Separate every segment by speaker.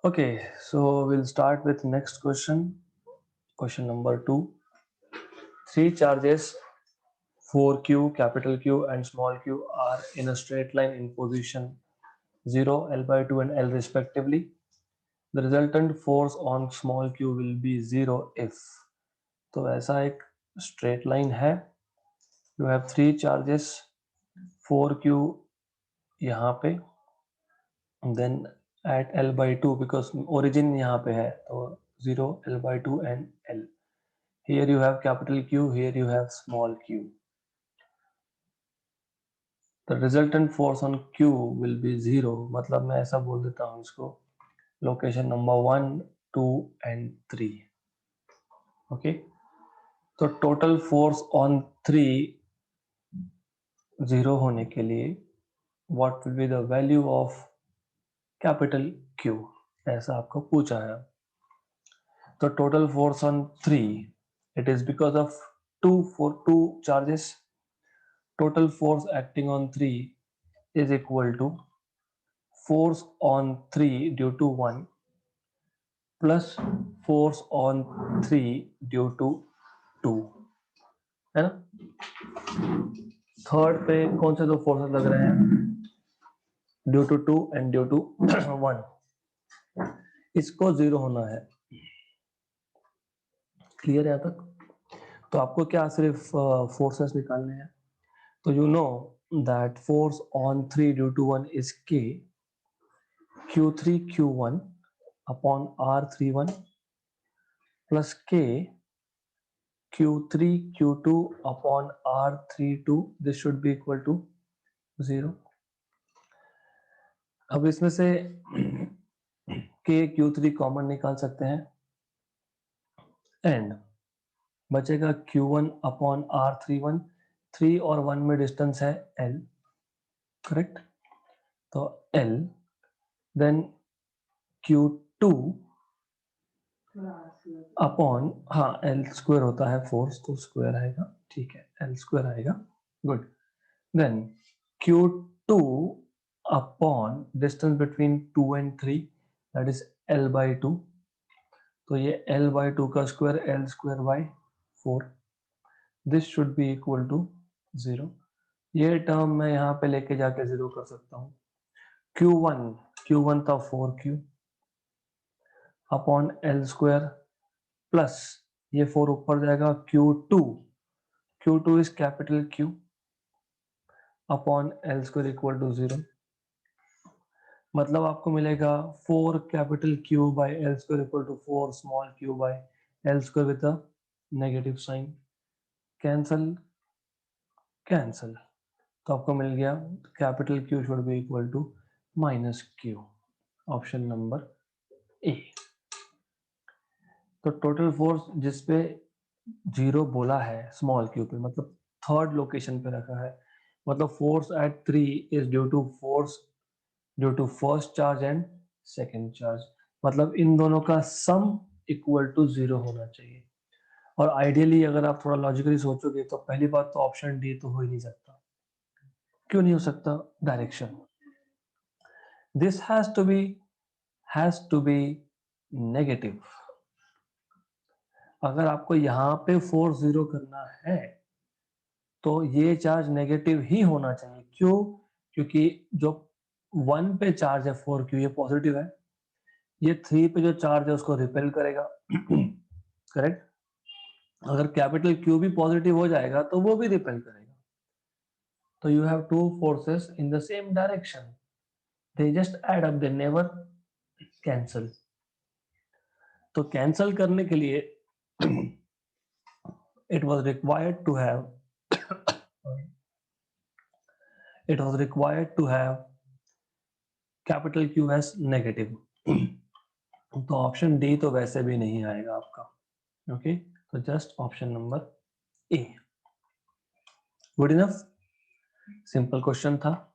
Speaker 1: Okay, so we'll start with next question. Question number 2. Three charges 4q, capital Q and small q are in a straight line in position 0, L by 2 and L respectively. The resultant force on small q will be 0 if. तो ऐसा एक straight line है. You have three charges 4q यहाँ पे, then at L by 2 because origin यहाँ पे है तो 0, L by 2 and L. Here you have capital Q, here you have small q. The resultant force on Q will be 0. मतलब मैं ऐसा बोल देता हूँ इसको, लोकेशन नंबर 1, 2 and 3. ओके, तो टोटल फोर्स ऑन 3 0 होने के लिए what will be the value of capital Q, ऐसा आपको पूछा है. तो total force on 3, it is because of two charges. Total force acting on 3 is equal to force on 3 due to 1 plus force on 3 due to 2, है ना. Third पे कौन से दो फोर्सेस लग रहे हैं, due to 2 and due to 1. इसको 0 होना है. क्लियर है यहाँ तक. तो आपको क्या सिर्फ फोर्सेस निकालने हैं. तो you know that force on 3 due to 1 is k q3 q1 upon r31 plus k q3 q2 upon r32. This should be equal to 0. अब इसमें से k q3 कॉमन निकाल सकते हैं एंड बचेगा q1 अपॉन r31. 3 और 1 में distance है l, करेक्ट. तो l देन q2 अपॉन, हाँ l स्क्वायर होता है फोर्स तो स्क्वायर आएगा, ठीक है, l स्क्वायर आएगा. Good. Then q2 upon distance between 2 and 3 that is l by 2. तो ये l by 2 का square l square by 4. This should be equal to 0. ये टर्म मैं यहाँ पे लेके जाके 0 कर सकता हूँ. Q1 था 4q upon l square plus ये 4 ऊपर जाएगा Q2 is capital Q upon l square equal to 0. मतलब आपको मिलेगा 4 capital Q by l square equal to 4 small q by l square with a negative sign. Cancel cancel, तो आपको मिल गया capital Q should be equal to minus Q. Option number A. तो total force जिसपे 0 बोला है small q पे, मतलब थर्ड लोकेशन पे रखा है, मतलब force at 3 is due to force due to first charge and second charge. मतलब इन दोनों का सम इक्वल टू 0 होना चाहिए. और आइडियली अगर आप थोड़ा लॉजिकली सोचोगे तो पहली बात तो ऑप्शन डी तो हो ही नहीं सकता. क्यों नहीं हो सकता? Direction. This has to be negative. अगर आपको यहाँ पे फोर्स 0 करना है तो ये चार्ज नेगेटिव ही होना चाहिए. क्यों? क्योंकि जो 1 पे चार्ज है 4q ये पॉजिटिव है, ये 3 पे जो चार्ज है उसको रिपेल करेगा. करेक्ट. अगर कैपिटल Q भी पॉजिटिव हो जाएगा तो वो भी रिपेल करेगा. तो you have two forces in the same direction, they just add up, they never cancel. तो कैंसल करने के लिए it was required to have capital Q as negative. तो ऑप्शन डी तो वैसे भी नहीं आएगा आपका. ओके, तो just option number A. Good enough. Simple question था.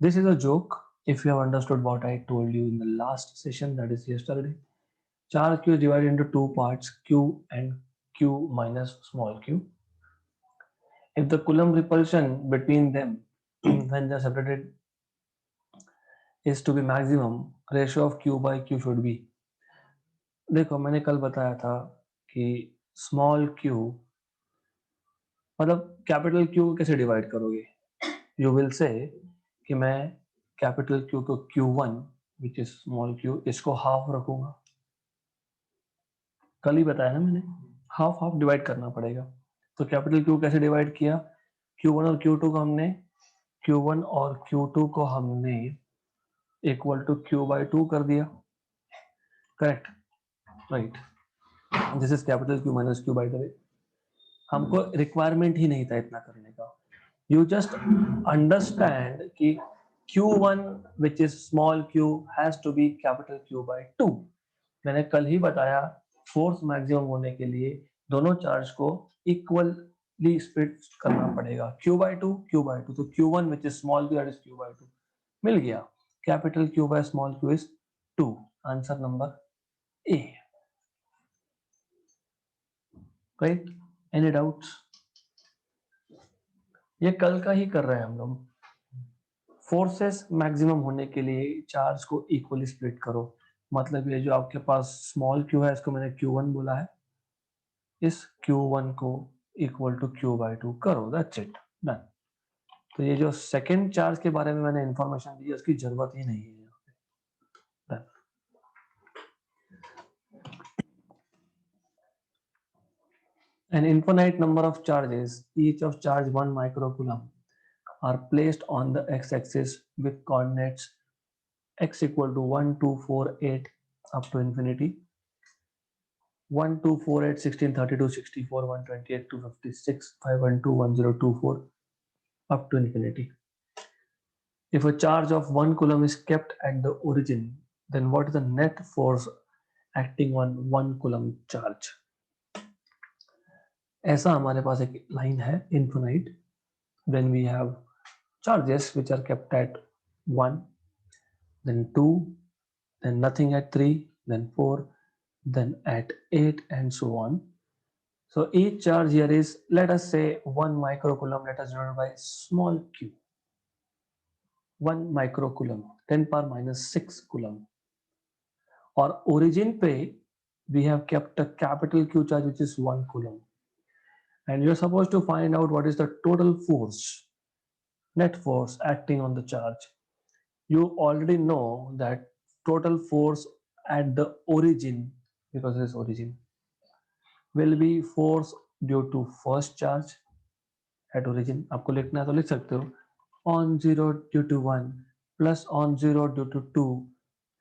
Speaker 1: This is a joke if you have understood what I told you in the last session, that is yesterday. Charge Q is divided into two parts, Q and Q minus small q. If the Coulomb repulsion between them when they are separated is to be maximum, ratio of q by q should be. देखो मैंने कल बताया था कि small q मतलब capital Q कैसे divide करोगे. You will say कि मैं कैपिटल Q को Q1 which is small q इसको हाफ रखूंगा. कल ही बताया ना मैंने, हाफ हाफ डिवाइड करना पड़ेगा. तो कैपिटल Q कैसे डिवाइड किया, Q1 और Q2 को हमने Q1 और Q2 को हमने इक्वल टू Q by 2 कर दिया. Correct, right. This is capital Q minus Q by the way. हमको रिक्वायरमेंट ही नहीं था इतना करने का. यू जस्ट अंडरस्टैंड कि Q1 which is small q has to be capital Q by 2. मैंने कल ही बताया फोर्स मैक्सिमम होने के लिए दोनों चार्ज को इक्वली स्प्लिट करना पड़ेगा. Q by 2 Q by 2. तो Q1 which is small q that is Q by 2 मिल गया. Capital Q by small q is 2. Answer number A. Right, any doubts? ये कल का ही कर रहे हैं हम लोग. फोर्सेस मैक्सिमम होने के लिए चार्ज को इक्वली स्प्लिट करो. मतलब ये जो आपके पास स्मॉल q है इसको मैंने Q1 बोला है, इस Q1 को इक्वल टू Q by 2 करो. That's it, done. तो ये जो सेकेंड चार्ज के बारे में मैंने इंफॉर्मेशन दी उसकी जरूरत ही नहीं है यहाँ पे. Done. An infinite number of charges, each of charge 1 microcoulomb, are placed on the x-axis with coordinates x equal to 1, 2, 4, 8 up to infinity. 1, 2, 4, 8, 16, 32, 64, 128, 256, 512, 1024 up to infinity. If a charge of 1 coulomb is kept at the origin, then what is the net force acting on 1 coulomb charge? ऐसा हमारे पास एक line है infinite. Then we have charges which are kept at 1, then 2, then nothing at 3, then 4, then at 8 and so on. So each charge here is, let us say 1 microcoulomb, let us denote by small q. 1 microcoulomb, 10 power minus 6 coulomb. Or origin pe we have kept a capital Q charge which is 1 coulomb. And you're supposed to find out what is the total force, net force acting on the charge. You already know that total force at the origin, because it is origin, will be force due to first charge at origin. आपको लिखना है तो लिख सकते हो on 0 due to 1 plus on 0 due to 2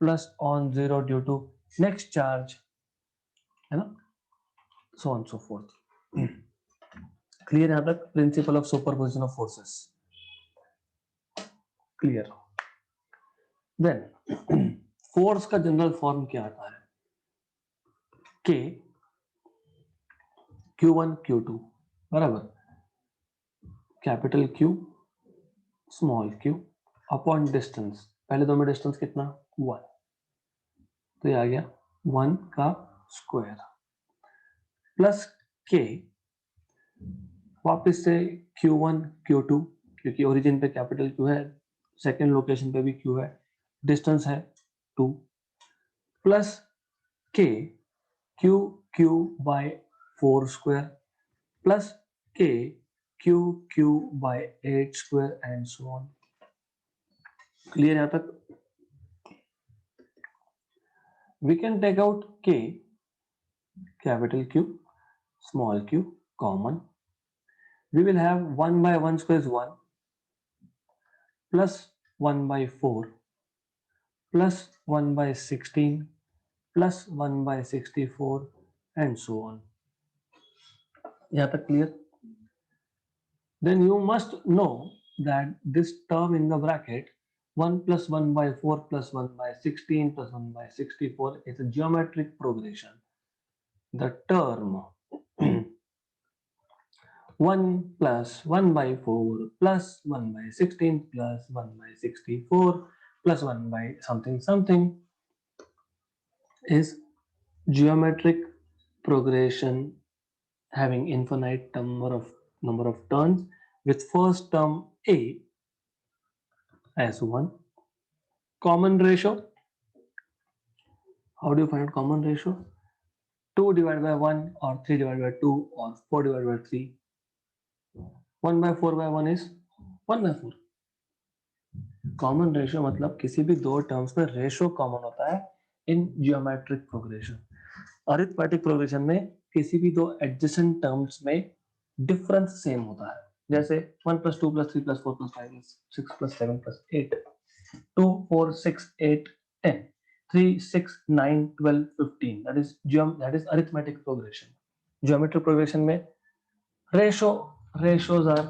Speaker 1: plus on 0 due to next charge, है ना, so on so forth. Clear यहाँ तक? Principle of superposition of forces clear. Then force का जनरल फॉर्म क्या आता है? K Q1 Q2 बराबर capital Q small q upon distance. पहले दो में डिस्टेंस कितना? 1. तो ये आ गया 1 का स्क्वायर प्लस k वापस से Q1 Q2 क्योंकि ओरिजिन पे कैपिटल Q है, सेकेंड लोकेशन पे भी Q है, डिस्टेंस है 2 plus k Q by 4 square plus k Q by 8 square and so on. Clear यहाँ तक? We can take out k, capital Q, small q, common. We will have 1 by 1 square is 1, plus 1 by 4, plus 1 by 16, plus 1 by 64, and so on. यहाँ तक clear? Then you must know that this term in the bracket 1 plus 1 by 4 plus 1 by 16 plus 1 by 64 is a geometric progression. The term 1 plus 1 by 4 plus 1 by 16 plus 1 by 64 plus 1 by something something is geometric progression having infinite number of turns with first term A as 1, common ratio. How do you find out common ratio? 2 divided by 1 or 3 divided by 2 or 4 divided by 3. 1 by 4 by 1 is 1 by 4. Common ratio मतलब किसी भी दो terms में ratio common होता है इन geometric progression. Arithmetic progression में किसी भी दो एडजेसेंट टर्म्स में डिफरेंस सेम होता है. जैसे 1 plus 2 plus 3 plus 4 plus 5 plus 6 plus 7 plus 8, 2 4 6 8 10, 3 6 9 12 15. That is arithmetic progression. Geometric progression में ratios are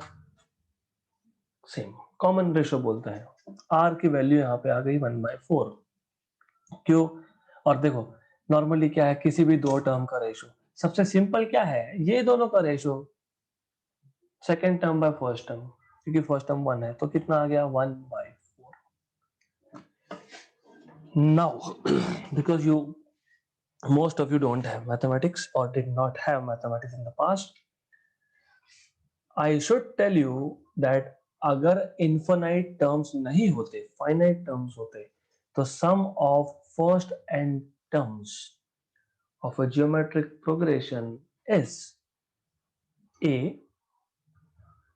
Speaker 1: same. Common ratio बोलते हैं. आर की वैल्यू यहाँ पे आ गई 1/4. क्यों? और देखो नॉर्मली क्या है किसी भी दो टर्म का रेशियो सबसे सिंपल क्या है, ये दोनों का ratio second term by first term, क्योंकि फर्स्ट टर्म 1 है तो कितना आ गया 1/4. Now because you most of you don't have mathematics or did not have mathematics in the past, I should tell you that अगर इन्फिनाइट टर्म्स नहीं होते, finite terms होते, तो sum of first n terms of a geometric progression is a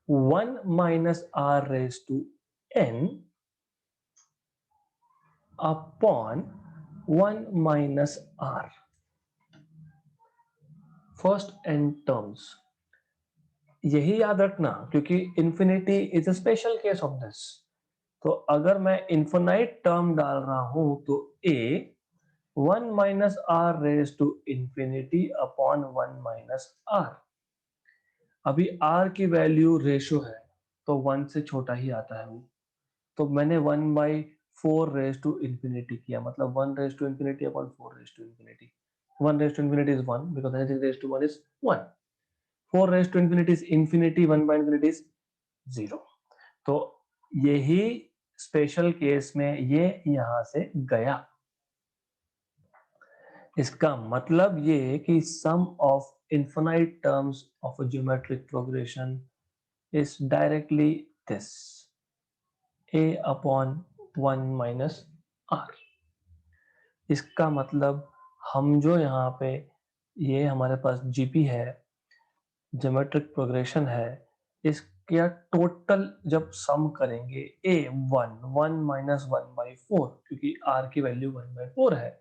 Speaker 1: 1 minus r raised to n upon 1 minus r. First n terms, यही याद रखना क्योंकि infinity is a special case of this. तो अगर मैं infinite term डाल रहा हूं तो a 1 minus r raised to infinity upon 1 minus r. अभी r की वैल्यू रेशियो है तो 1 से छोटा ही आता है वो, तो मैंने 1/4 raised to infinity किया, मतलब 1 raised to infinity upon 4 raised to infinity. 1 raised to infinity is 1 because anything raised to 1 is 1. 4 raised to infinity is infinity, 1 by infinity is 0. तो यही स्पेशल केस में ये यहां से गया. इसका मतलब ये कि sum of infinite terms of a geometric progression is directly this a upon 1 minus r. इसका मतलब हम जो यहाँ पे ये हमारे पास जीपी है, ज्योमेट्रिक प्रोग्रेशन है, इसका टोटल जब सम करेंगे a 1 minus 1/4, क्योंकि r की वैल्यू 1/4 है,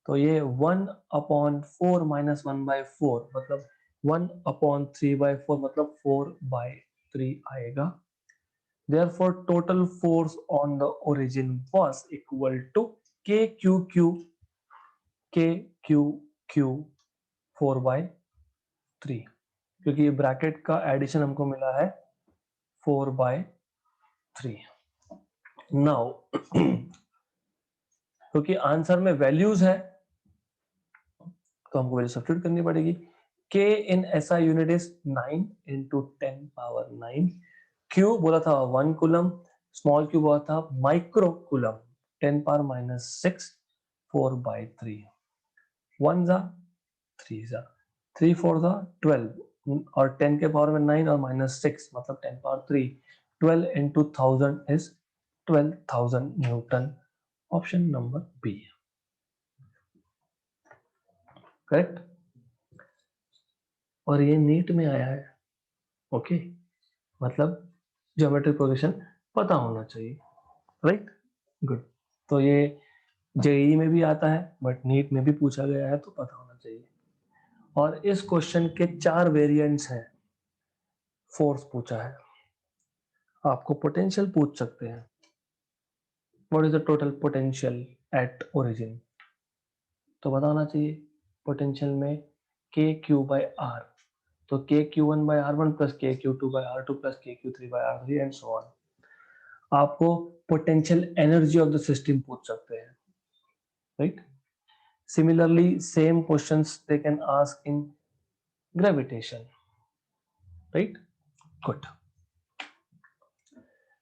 Speaker 1: तो ये 1/4 minus 1/4 मतलब 1/3/4 मतलब 4/3 आएगा. Therefore, total force on the origin was equal to KQQ 4/3, क्योंकि ब्रैकेट का एडिशन हमको मिला है 4/3. नाउ क्योंकि आंसर में वैल्यूज है तो हमको वैल्यू सब्स्टिट्यूट करनी पड़ेगी. K in SI unit is 9 into 10 power 9. Q बोला था 1 कूलम, स्मॉल q बोला था माइक्रो कूलम, 10 power minus 6, 4/3. 1 जा 3 जा 3 4 जा 12 और 10 के पावर में 9 और minus 6 मतलब 10 power 3. 12 into 1000 is 12,000 newton. Option number B correct. और ये नीट में आया है. ओके मतलब ज्योमेट्रिक प्रोग्रेशन पता होना चाहिए. Right good. तो ये जेईई में भी आता है बट नीट में भी पूछा गया है तो पता होना चाहिए. और इस क्वेश्चन के 4 वेरिएंट्स हैं. फोर्स पूछा है, आपको पोटेंशियल पूछ सकते हैं. What is the total potential at origin, तो बताना चाहिए. पोटेंशियल में के क्यू बाई आर, तो के Q one by R one plus K Q two by R two plus K Q three by R three and so on. आपको potential energy of the system पूछ सकते हैं. Right. Similarly same questions they can ask in gravitation. Right good.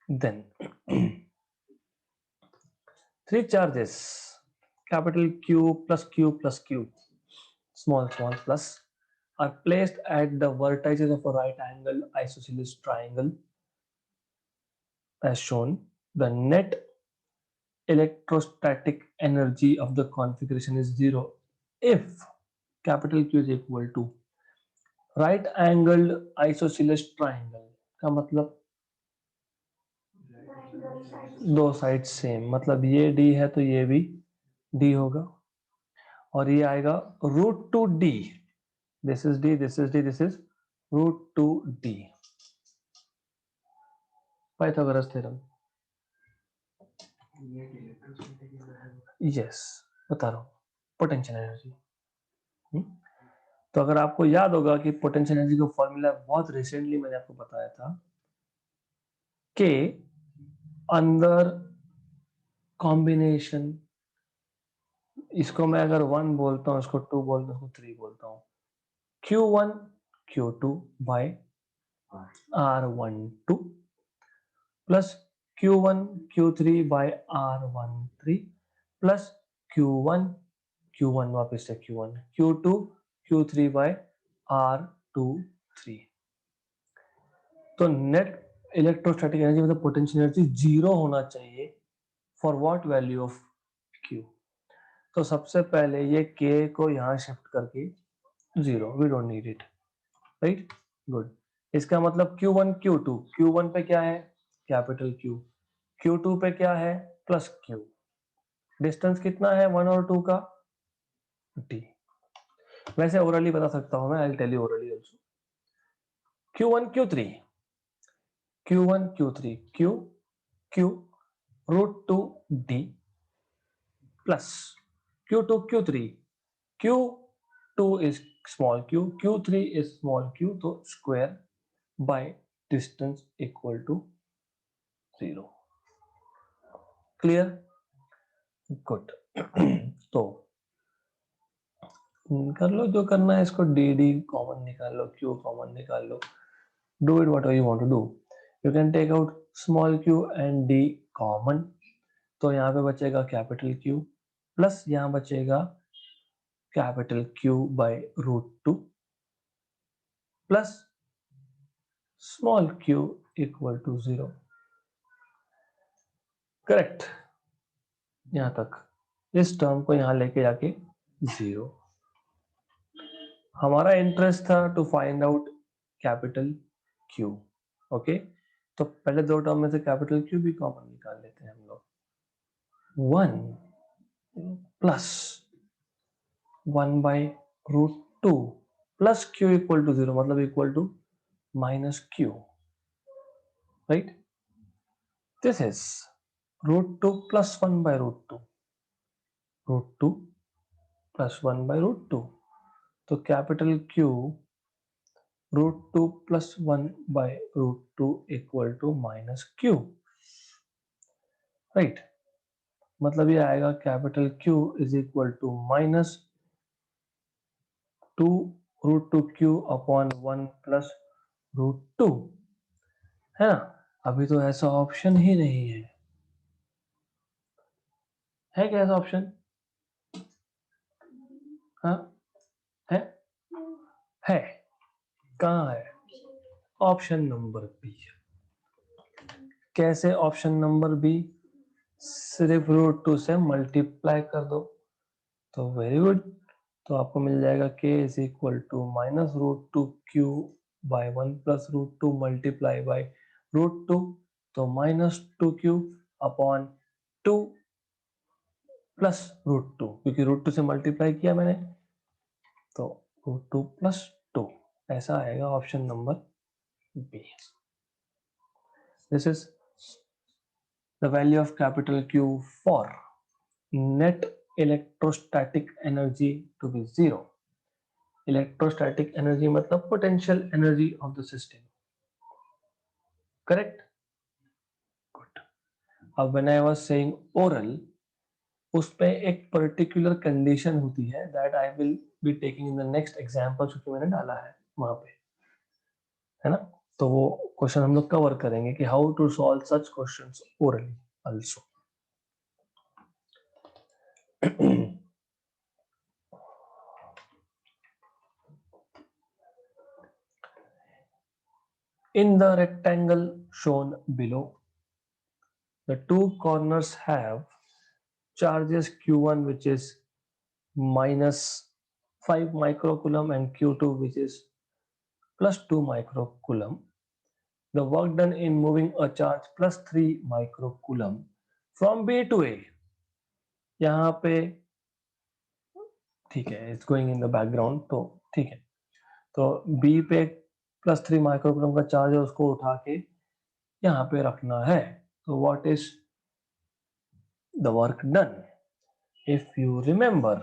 Speaker 1: Then 3 charges capital Q plus Q plus Q small plus are placed at the vertices of a right angle isosceles triangle as shown. The net electrostatic energy of the configuration is zero if capital Q is equal to right angled isosceles triangle. का मतलब दो side same, मतलब ये D है तो ये भी D होगा, और ये आएगा root two D. This is D, this is D, this is root two D. Pythagoras theorem. Yes, बता रहा हूँ. Potential energy. तो अगर आपको याद होगा कि पोटेंशियल एनर्जी का फॉर्मूला बहुत रिसेंटली मैंने आपको बताया था कि अंदर कॉम्बिनेशन, इसको मैं अगर 1 बोलता हूँ, इसको 2 बोलता हूँ, 3 बोलता हूँ, Q1 Q2 by R12 plus Q1 Q3 by R13 plus Q1 Q1 वापस से Q1 Q2 Q3 by R23. तो नेट इलेक्ट्रोस्टैटिक एनर्जी मतलब पोटेंशियल एनर्जी जीरो होना चाहिए for what value of Q. तो सबसे पहले ये K को यहाँ शिफ्ट करके zero, we don't need it, right. Good. इसका मतलब Q1 Q2, Q1 पे क्या है कैपिटल Q, Q2 पे क्या है प्लस Q. डिस्टेंस कितना है 1 और 2 का D. वैसे ओरली बता सकता हूं मैं, I will tell you orally also. Q1 Q3, Q1 Q3 Q Q root 2 D plus Q2 Q3 Q2 is small q, Q3 is small q, तो square by distance equal to 0. Clear? Good. तो कर लो जो करना है, इसको D D common निकाल लो, Q common निकाल लो. Do it what you want to do. You can take out small Q and D common. तो यहाँ पे बचेगा कैपिटल क्यू प्लस यहाँ बचेगा capital Q by root two plus small Q equal to 0. Correct. यहां तक इस टर्म को यहां लेके जाके 0. हमारा इंटरेस्ट था to find out capital Q. Okay, तो पहले दो टर्म में से कैपिटल क्यू भी कॉमन निकाल लेते हैं हम लोग. 1 plus 1 by root two plus q equal to 0, मतलब equal to minus q, right. This is root two plus 1 by root two, root two plus 1 by root two. तो capital q root two plus 1 by root two equal to minus q, right. मतलब ये आएगा capital q is equal to minus 2 root two q upon 1 plus root two, है ना. अभी तो ऐसा option ही नहीं है क्या ऐसा ऑप्शन? हाँ है. कहाँ है? Option number B. कैसे ऑप्शन नंबर बी? सिर्फ रूट टू से मल्टीप्लाई कर दो तो वेरी गुड. तो आपको मिल जाएगा k is equal to minus root two q by 1 plus root two multiply by root two, तो minus 2q upon 2 plus root two, क्योंकि रूट टू से मल्टीप्लाई किया मैंने, तो रूट टू प्लस 2. ऐसा आएगा option number B. This is the value of capital Q for net electrostatic energy to be 0. Electrostatic energy मतलब potential energy of the system. Correct? Good. अब when I was saying oral, उस पे एक particular condition होती है that I will be taking in the next example, जो कि मैंने डाला है वहां पे, है ना. तो वो क्वेश्चन हम लोग कवर करेंगे कि how to solve such questions orally also. In the rectangle shown below, the two corners have charges Q1 which is minus 5 microcoulomb and Q2 which is plus 2 microcoulomb. The work done in moving a charge plus 3 microcoulomb from B to A. यहाँ पे ठीक है, it's going in the background, तो ठीक है, तो B पे plus 3 microcoulomb का चार्ज है, उसको उठा के यहाँ पे रखना है. तो what is the work done? If you remember,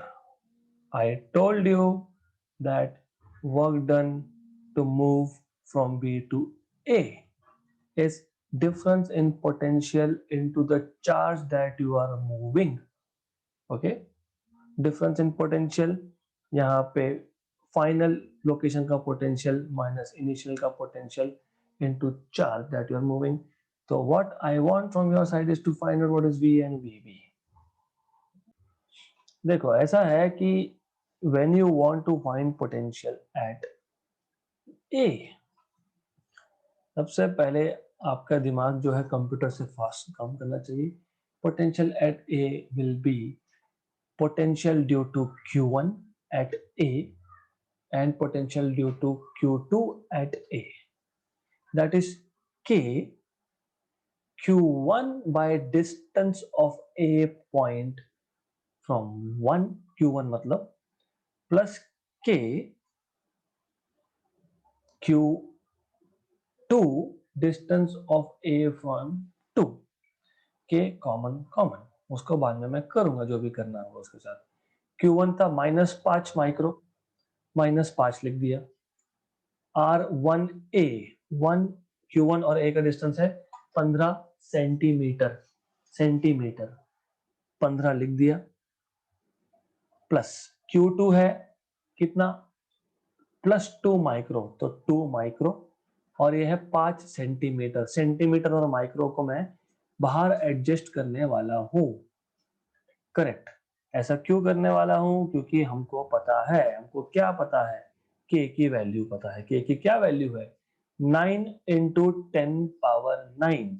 Speaker 1: I told you that work done to move from B to A is difference in potential into the charge that you are moving. Okay, difference in potential, यहाँ पे final location का potential minus initial का potential into charge that you are moving. So what I want from your side is to find out what is V and VB. देखो ऐसा है कि when you want to find potential at A, सबसे पहले आपका दिमाग जो है कंप्यूटर से फास्ट काम करना चाहिए. Potential at A will be potential due to Q1 at A and potential due to Q2 at A. That is K Q1 by distance of A point from 1, Q1 मतलब, plus K Q2 distance of A from 2. K common, उसको बाद में मैं करूंगा जो भी करना होगा उसके साथ. Q1 था -5 माइक्रो, -5 लिख दिया. R1A 1 Q1 और A का डिस्टेंस है 15 सेंटीमीटर, 15 लिख दिया. प्लस Q2 है कितना, +2 माइक्रो, तो 2 माइक्रो, और ये है 5 सेंटीमीटर. सेंटीमीटर और माइक्रो को मैं बाहर एडजस्ट करने वाला हूं. करेक्ट. ऐसा क्यों करने वाला हूं? क्योंकि हमको पता है, हमको क्या पता है, K की वैल्यू पता है. K की क्या वैल्यू है? 9 into 10 पावर 9.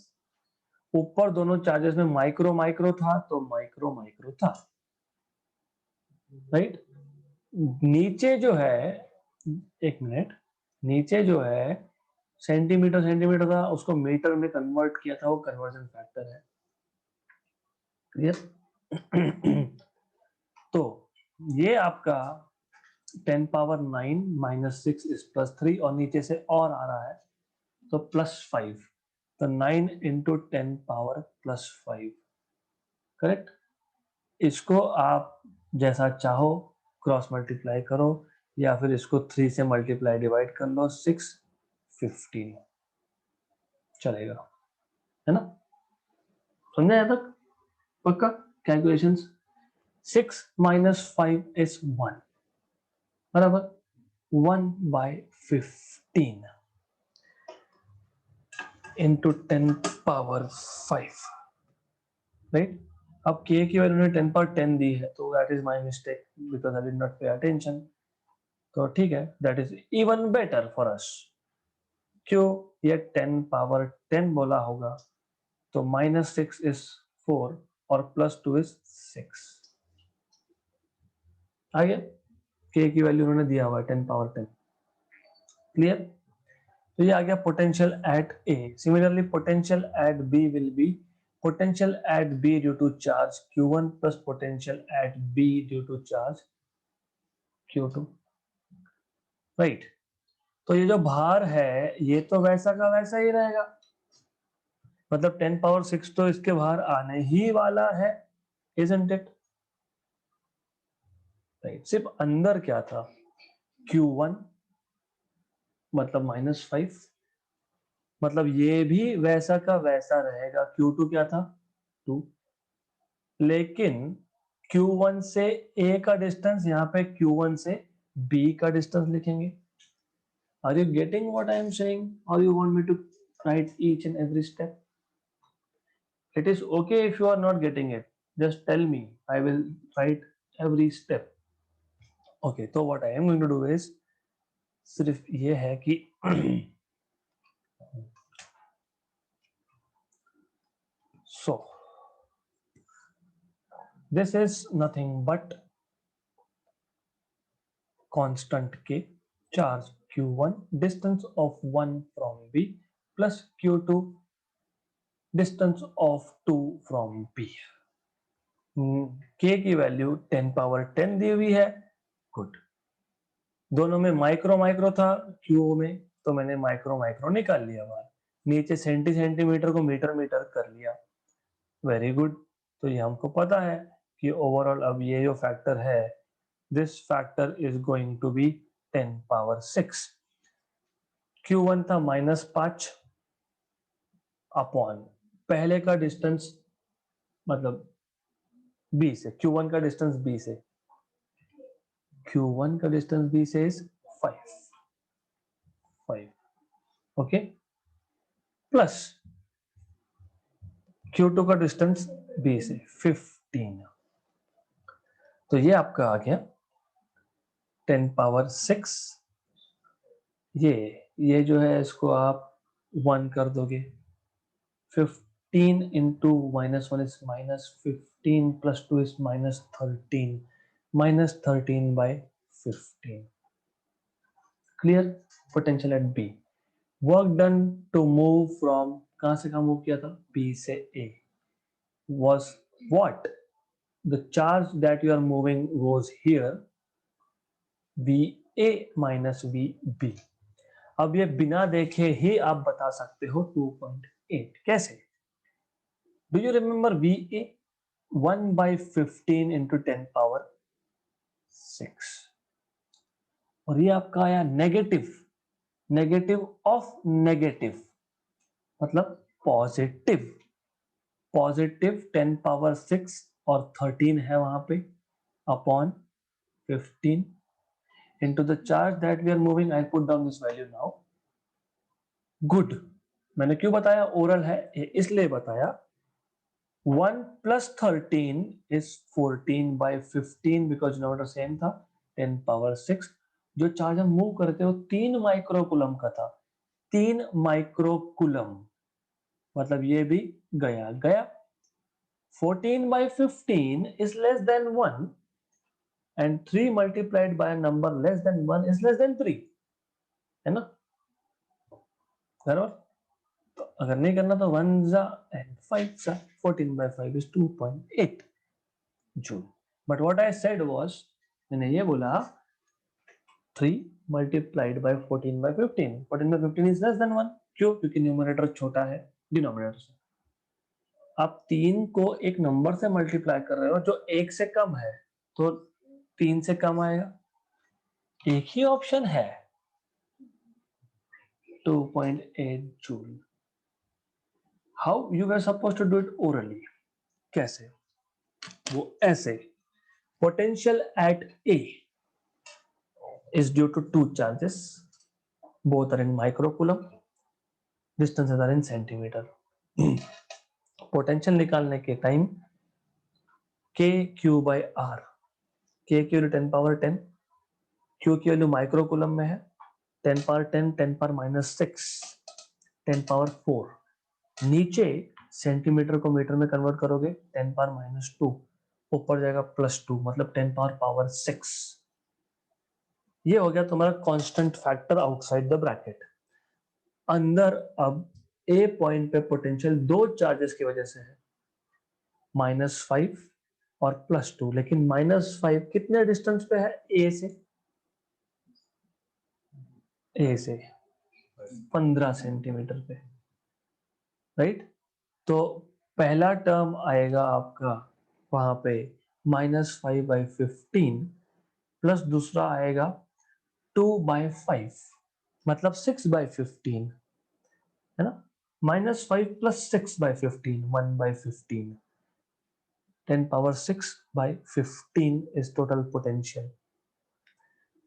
Speaker 1: ऊपर दोनों चार्जेस में माइक्रो माइक्रो था, तो माइक्रो माइक्रो था, राइट. नीचे जो है, एक मिनट, नीचे जो है सेंटीमीटर सेंटीमीटर था, उसको मीटर में कन्वर्ट किया था, वो कन्वर्जन फैक्टर है. क्लियर? तो ये आपका 10 पावर 9 माइनस 6 इज +3, और नीचे से और आ रहा है तो +5, तो 9 into 10 पावर +5. करेक्ट. इसको आप जैसा चाहो क्रॉस मल्टीप्लाई करो, या फिर इसको 3 से मल्टीप्लाई डिवाइड कर लो, 6 15 चलेगा, है ना. समझे यहाँ तक? पक्का? कैलकुलेशंस. 6 minus 5 is 1, बराबर 1/15 into 10 power 5, राइट. अब K की वैल्यू ने 10 पर 10 दी है, तो that is my mistake because I did not pay attention. तो ठीक है, that is even better for us. क्यों? ये 10 पावर 10 बोला होगा, तो -6 इज 4 और +2 इज 6. आ गया. K की वैल्यू उन्होंने दिया हुआ है 10 पावर 10. क्लियर? तो ये आ गया potential at A. Similarly potential at B will be potential at B due to charge Q1 plus potential at B due to charge Q2, right. तो ये जो भार है ये तो वैसा का वैसा ही रहेगा, मतलब 10 पावर 6 तो इसके बाहर आने ही वाला है, isn't it? राइट. सिर्फ अंदर क्या था, Q1 मतलब -5, मतलब ये भी वैसा का वैसा रहेगा. Q2 क्या था, 2, लेकिन Q1 से A का डिस्टेंस यहाँ पे Q1 से B का डिस्टेंस लिखेंगे. Are you getting what I am saying, or you want me to write each and every step? It is okay if you are not getting it. Just tell me. I will write every step. Okay. So what I am going to do is सिर्फ ये है कि so This is nothing but constant K, charge Q1, distance of 1 from B plus Q2, distance of 2 from B. K की value 10 power 10 दी हुई है. Good. दोनों में micro micro था क्यू में, तो मैंने माइक्रो माइक्रो निकाल लिया बाहर. नीचे सेंटीमीटर को मीटर मीटर कर लिया. Very good. तो ये हमको पता है कि ओवरऑल अब ये जो फैक्टर है, this factor is going to be 10 power 6. Q1 था -5 अपॉन पहले का डिस्टेंस, मतलब B से. Q1 का डिस्टेंस B से, Q1 का डिस्टेंस B से इज 5. ओके. प्लस Q2 का डिस्टेंस B से 15. तो ये आपका आ गया 10 पावर 6. ये जो है इसको आप 1 कर दोगे. 15 into -1 is -15 plus 2 is -13. -13 by 15. Clear? Potential at B. Work done to move from, कहां से कहां मूव किया था? B से A. Was what? The charge that you are moving was here, VA minus VB. अब ये बिना देखे ही आप बता सकते हो 2.8. कैसे? Do you remember VA? 1 by 15 into 10 power 6. और ये आपका आया नेगेटिव. नेगेटिव ऑफ नेगेटिव मतलब पॉजिटिव. पॉजिटिव 10 पावर 6 और 13 है वहां पे upon 15 into the charge that we are moving. I put down this value now. Good. मैंने क्यों बताया ओरल है? इसलिए बताया 1 plus 13 is 14 by 15 because denominator same था 10 पावर 6. जो चार्ज हम मूव करते हो 3 माइक्रोकुलम का था. 3 माइक्रोकुलम मतलब ये भी गया गया. 14 by 15 is less than 1 and 3 multiplied by a number less than 1 is less than 3. है ना? बराबर. तो अगर नहीं करना तो 1 जा and 5 जा. 14 by 5 is 2.8 joule. But what I said was, मैंने ये बोला 3 multiplied by 14 by 15. 14 by 15 is less than 1. क्यों? क्योंकि न्यूमरेटर छोटा है डिनोमिनेटर से. आप 3 को एक नंबर से मल्टीप्लाई कर रहे हो जो 1 से कम है, तो 3 से कम आएगा. एक ही ऑप्शन है 2.8 joule. How you were suppose to do it orally? कैसे? वो ऐसे. Potential at A is due to two charges, both are in microcoulomb, distances are in centimeter. Potential निकालने के time k q by r, k की value 10 power 10, q की value microcoulomb में है 10 power 10, 10 power -6, 10 power 4. नीचे centimetre को metre में convert करोगे 10 पावर -2, ऊपर जाएगा +2 मतलब 10 पावर 6. ये हो गया तुम्हारा constant factor outside the bracket. अंदर अब ए पॉइंट पे पोटेंशियल दो चार्जेस की वजह से है, -5 और +2. लेकिन -5 कितने डिस्टेंस पे है? ए से. ए से 15 सेंटीमीटर पे. राइट. तो पहला टर्म आएगा आपका वहां पे -5/15 प्लस दूसरा आएगा 2/5 मतलब 6/15 है ना. -5 plus 6/15, 1/15. 10 power 6/15 is total potential.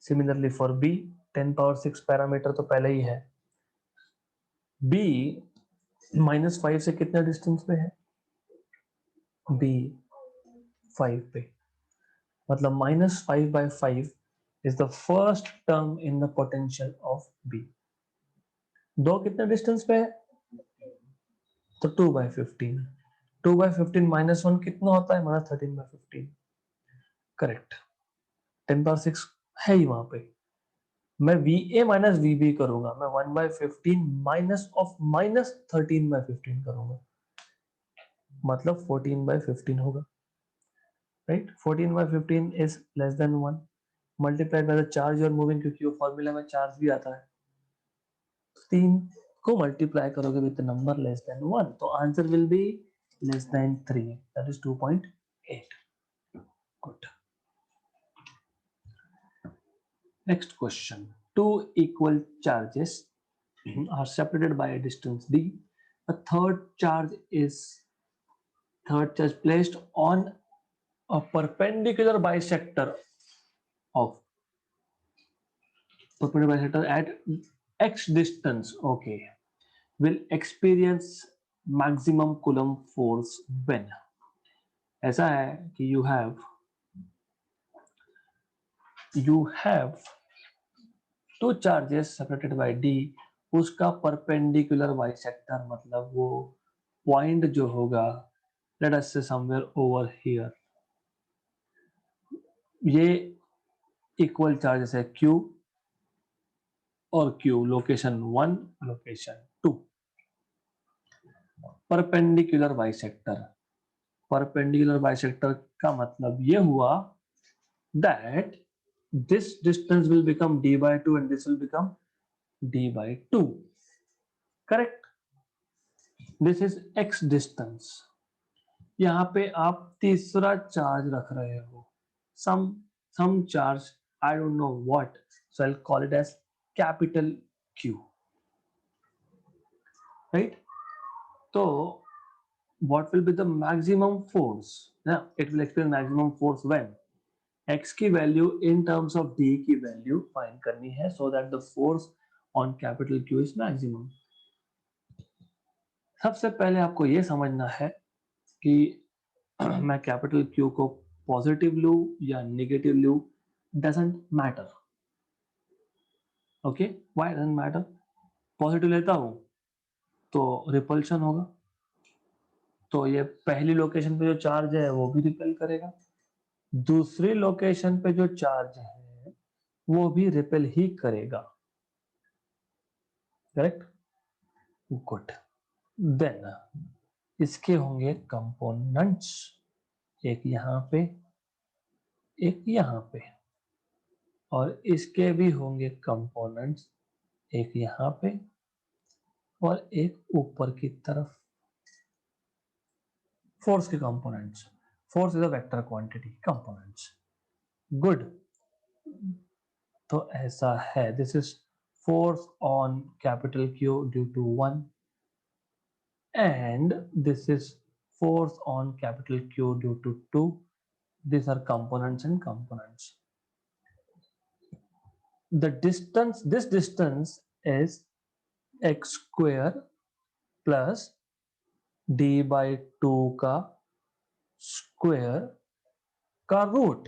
Speaker 1: Similarly for B, 10 power 6 parameter तो पहले ही है. B -5 से कितने डिस्टेंस पे है? B 5 पे मतलब -5/5 is the first term in the potential of B. दो कितने डिस्टेंस पे है? तो 2/15. 2/15 माइनस 1 कितना होता है? हमारा 13/15। करेक्ट। 10 पावर 6 है ही वहां पे। मैं VA माइनस VB करूंगा, मैं 1/15 माइनस ऑफ माइनस 13/15 करूंगा, मतलब 14/15 होगा, right. 14/15 is less than 1 multiplied by the charge you are moving, क्योंकि वो फॉर्मूला में चार्ज भी आता है। 3 को मल्टीप्लाई करोगे विद नंबर लेस देन 1, तो answer will be less than 3, that is 2.8। Good. Next question. Two equal charges are separated by a distance d. A third charge placed on a perpendicular bisector at x distance, okay, will experience maximum coulomb force when. ऐसा है कि you have two charges separated by d, उसका perpendicular bisector मतलब वो point जो होगा, let us से somewhere over here, ये इक्वल चार्जेस है q और q, location 1 location 2। Perpendicular bisector का मतलब ये हुआ that this distance will become d/2 and this will become d/2, correct। this is x distance। यहाँ पे आप तीसरा चार्ज रख रहे हो, some charge, I don't know what, so I'll call it as capital Q, right। तो what will be the maximum force? Yeah, it will experience maximum force when x की value in terms of d की value find करनी है, so that the force on capital Q is maximum। सबसे पहले आपको ये समझना है कि मैं कैपिटल Q को पॉजिटिव लूं या नेगेटिव लूं, doesn't matter, okay. Why doesn't matter? Positive लेता हूं तो रिपल्शन होगा, तो ये पहली लोकेशन पे जो चार्ज है वो भी रिपेल करेगा, दूसरी लोकेशन पे जो चार्ज है वो भी रिपेल ही करेगा, करेक्ट। गुड। देन इसके होंगे कंपोनेंट्स, एक यहां पे, एक यहां पे, और इसके भी होंगे कंपोनेंट्स, एक यहां पे और एक ऊपर की तरफ। फोर्स के components, force is a vector quantity, components. Good. तो ऐसा है, this is force on capital Q due to 1 and this is force on capital Q due to 2. These are components and components. The distance, this distance is x square plus d/2 का square का root,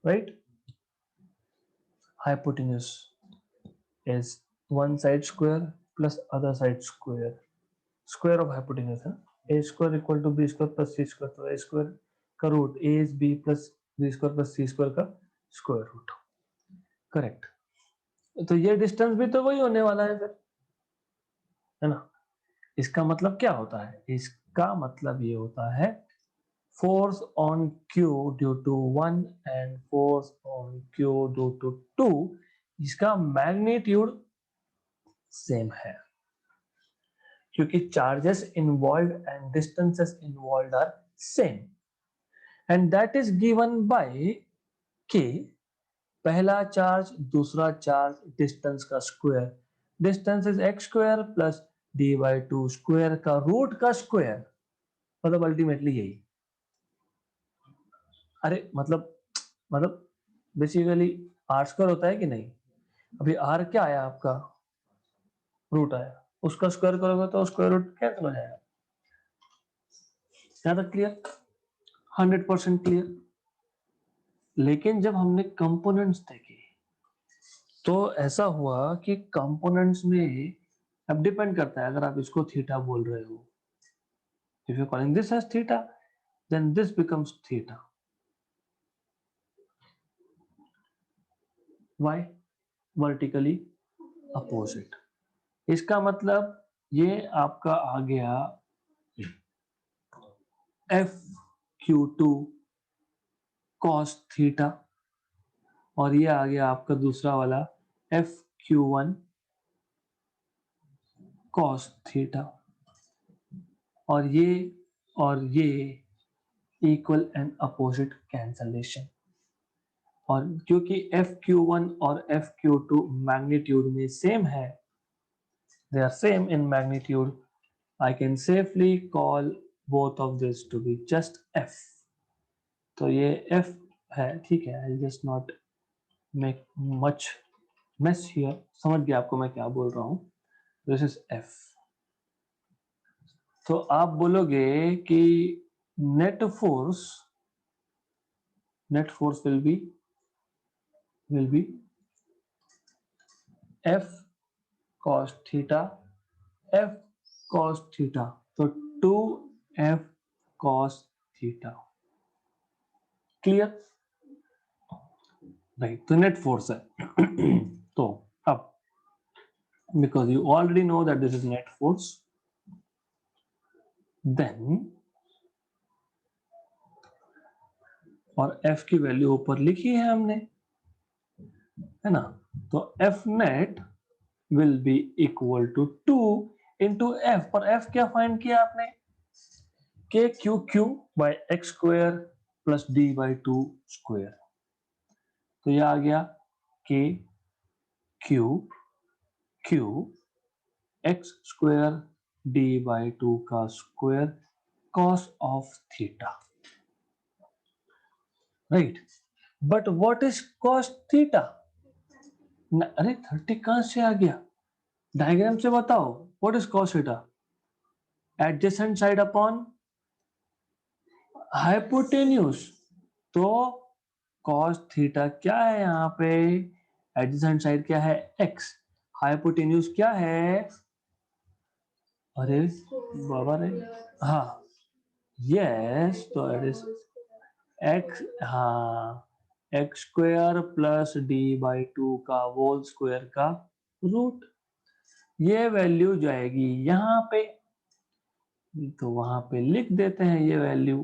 Speaker 1: right? Hypotenuse is one side square plus other side square, square of hypotenuse है, a square equal to b square plus c square, तो a square का root a is b plus b square plus c square का square root, correct. तो ये distance भी तो वही होने वाला है फिर, है ना। इसका मतलब क्या होता है? इसका मतलब ये होता है force on Q due to 1 and force on Q due to 2, इसका मैग्नीट्यूड सेम है, क्योंकि charges involve and distances involve are same, and that is given by K, पहला चार्ज दूसरा चार्ज डिस्टेंस का square, distance is x square plus d/2 square का रूट का square, मतलब अल्टीमेटली यही। अरे मतलब बेसिकली r स्क्वायर होता है कि नहीं, अभी r क्या आया आपका, रूट आया, उसका स्क्वायर करोगे तो स्क्वायर रूट कैंसिल हो जाएगा। यहां तक क्लियर? 100% क्लियर। लेकिन जब हमने कंपोनेंट्स देखे तो ऐसा हुआ कि कंपोनेंट्स में अब डिपेंड करता है, अगर आप इसको थीटा बोल रहे हो, if you calling this as theta then this becomes theta. Why? Vertically opposite. इसका मतलब ये आपका आ गया FQ2 cos थीटा और ये आ गया आपका दूसरा वाला FQ1 cos थीटा और ये इक्वल एंड अपोजिट कैंसलेशन. और क्योंकि FQ1 और FQ2 मैग्नीट्यूड में सेम है, they are same in magnitude, I can safely call both of this to be just F. तो ये F है, ठीक है. I'll just not make much mess here. समझ गया आपको मैं क्या बोल रहा हूँ. This is F. तो आप बोलोगे कि net force will be F cos theta F cos theta. तो 2F cos theta. Clear? Right. तो नेट फोर्स है. तो अब because you already know that this is net force, then और F की वैल्यू ऊपर लिखी है हमने, है ना. तो F net will be equal to 2 into F. और F क्या फाइंड किया आपने? KQQ by x square plus D by 2 square. तो ये आ गया KQQ x square D by 2 का square cos of theta. Right. But what is cos theta? अरे 30 कहां से आ गया? डायग्राम से बताओ. What is cos theta? Adjacent side upon hypotenuse. तो cos theta क्या है यहाँ पे? Adjacent side क्या है? X. Hypotenuse क्या है? अरे बाबा रे. हाँ. Yes. तो it is x. हाँ. X square plus D by 2 का होल स्क्वायर का रूट. ये वैल्यू जाएगी यहाँ पे, तो वहां पे लिख देते हैं ये वैल्यू.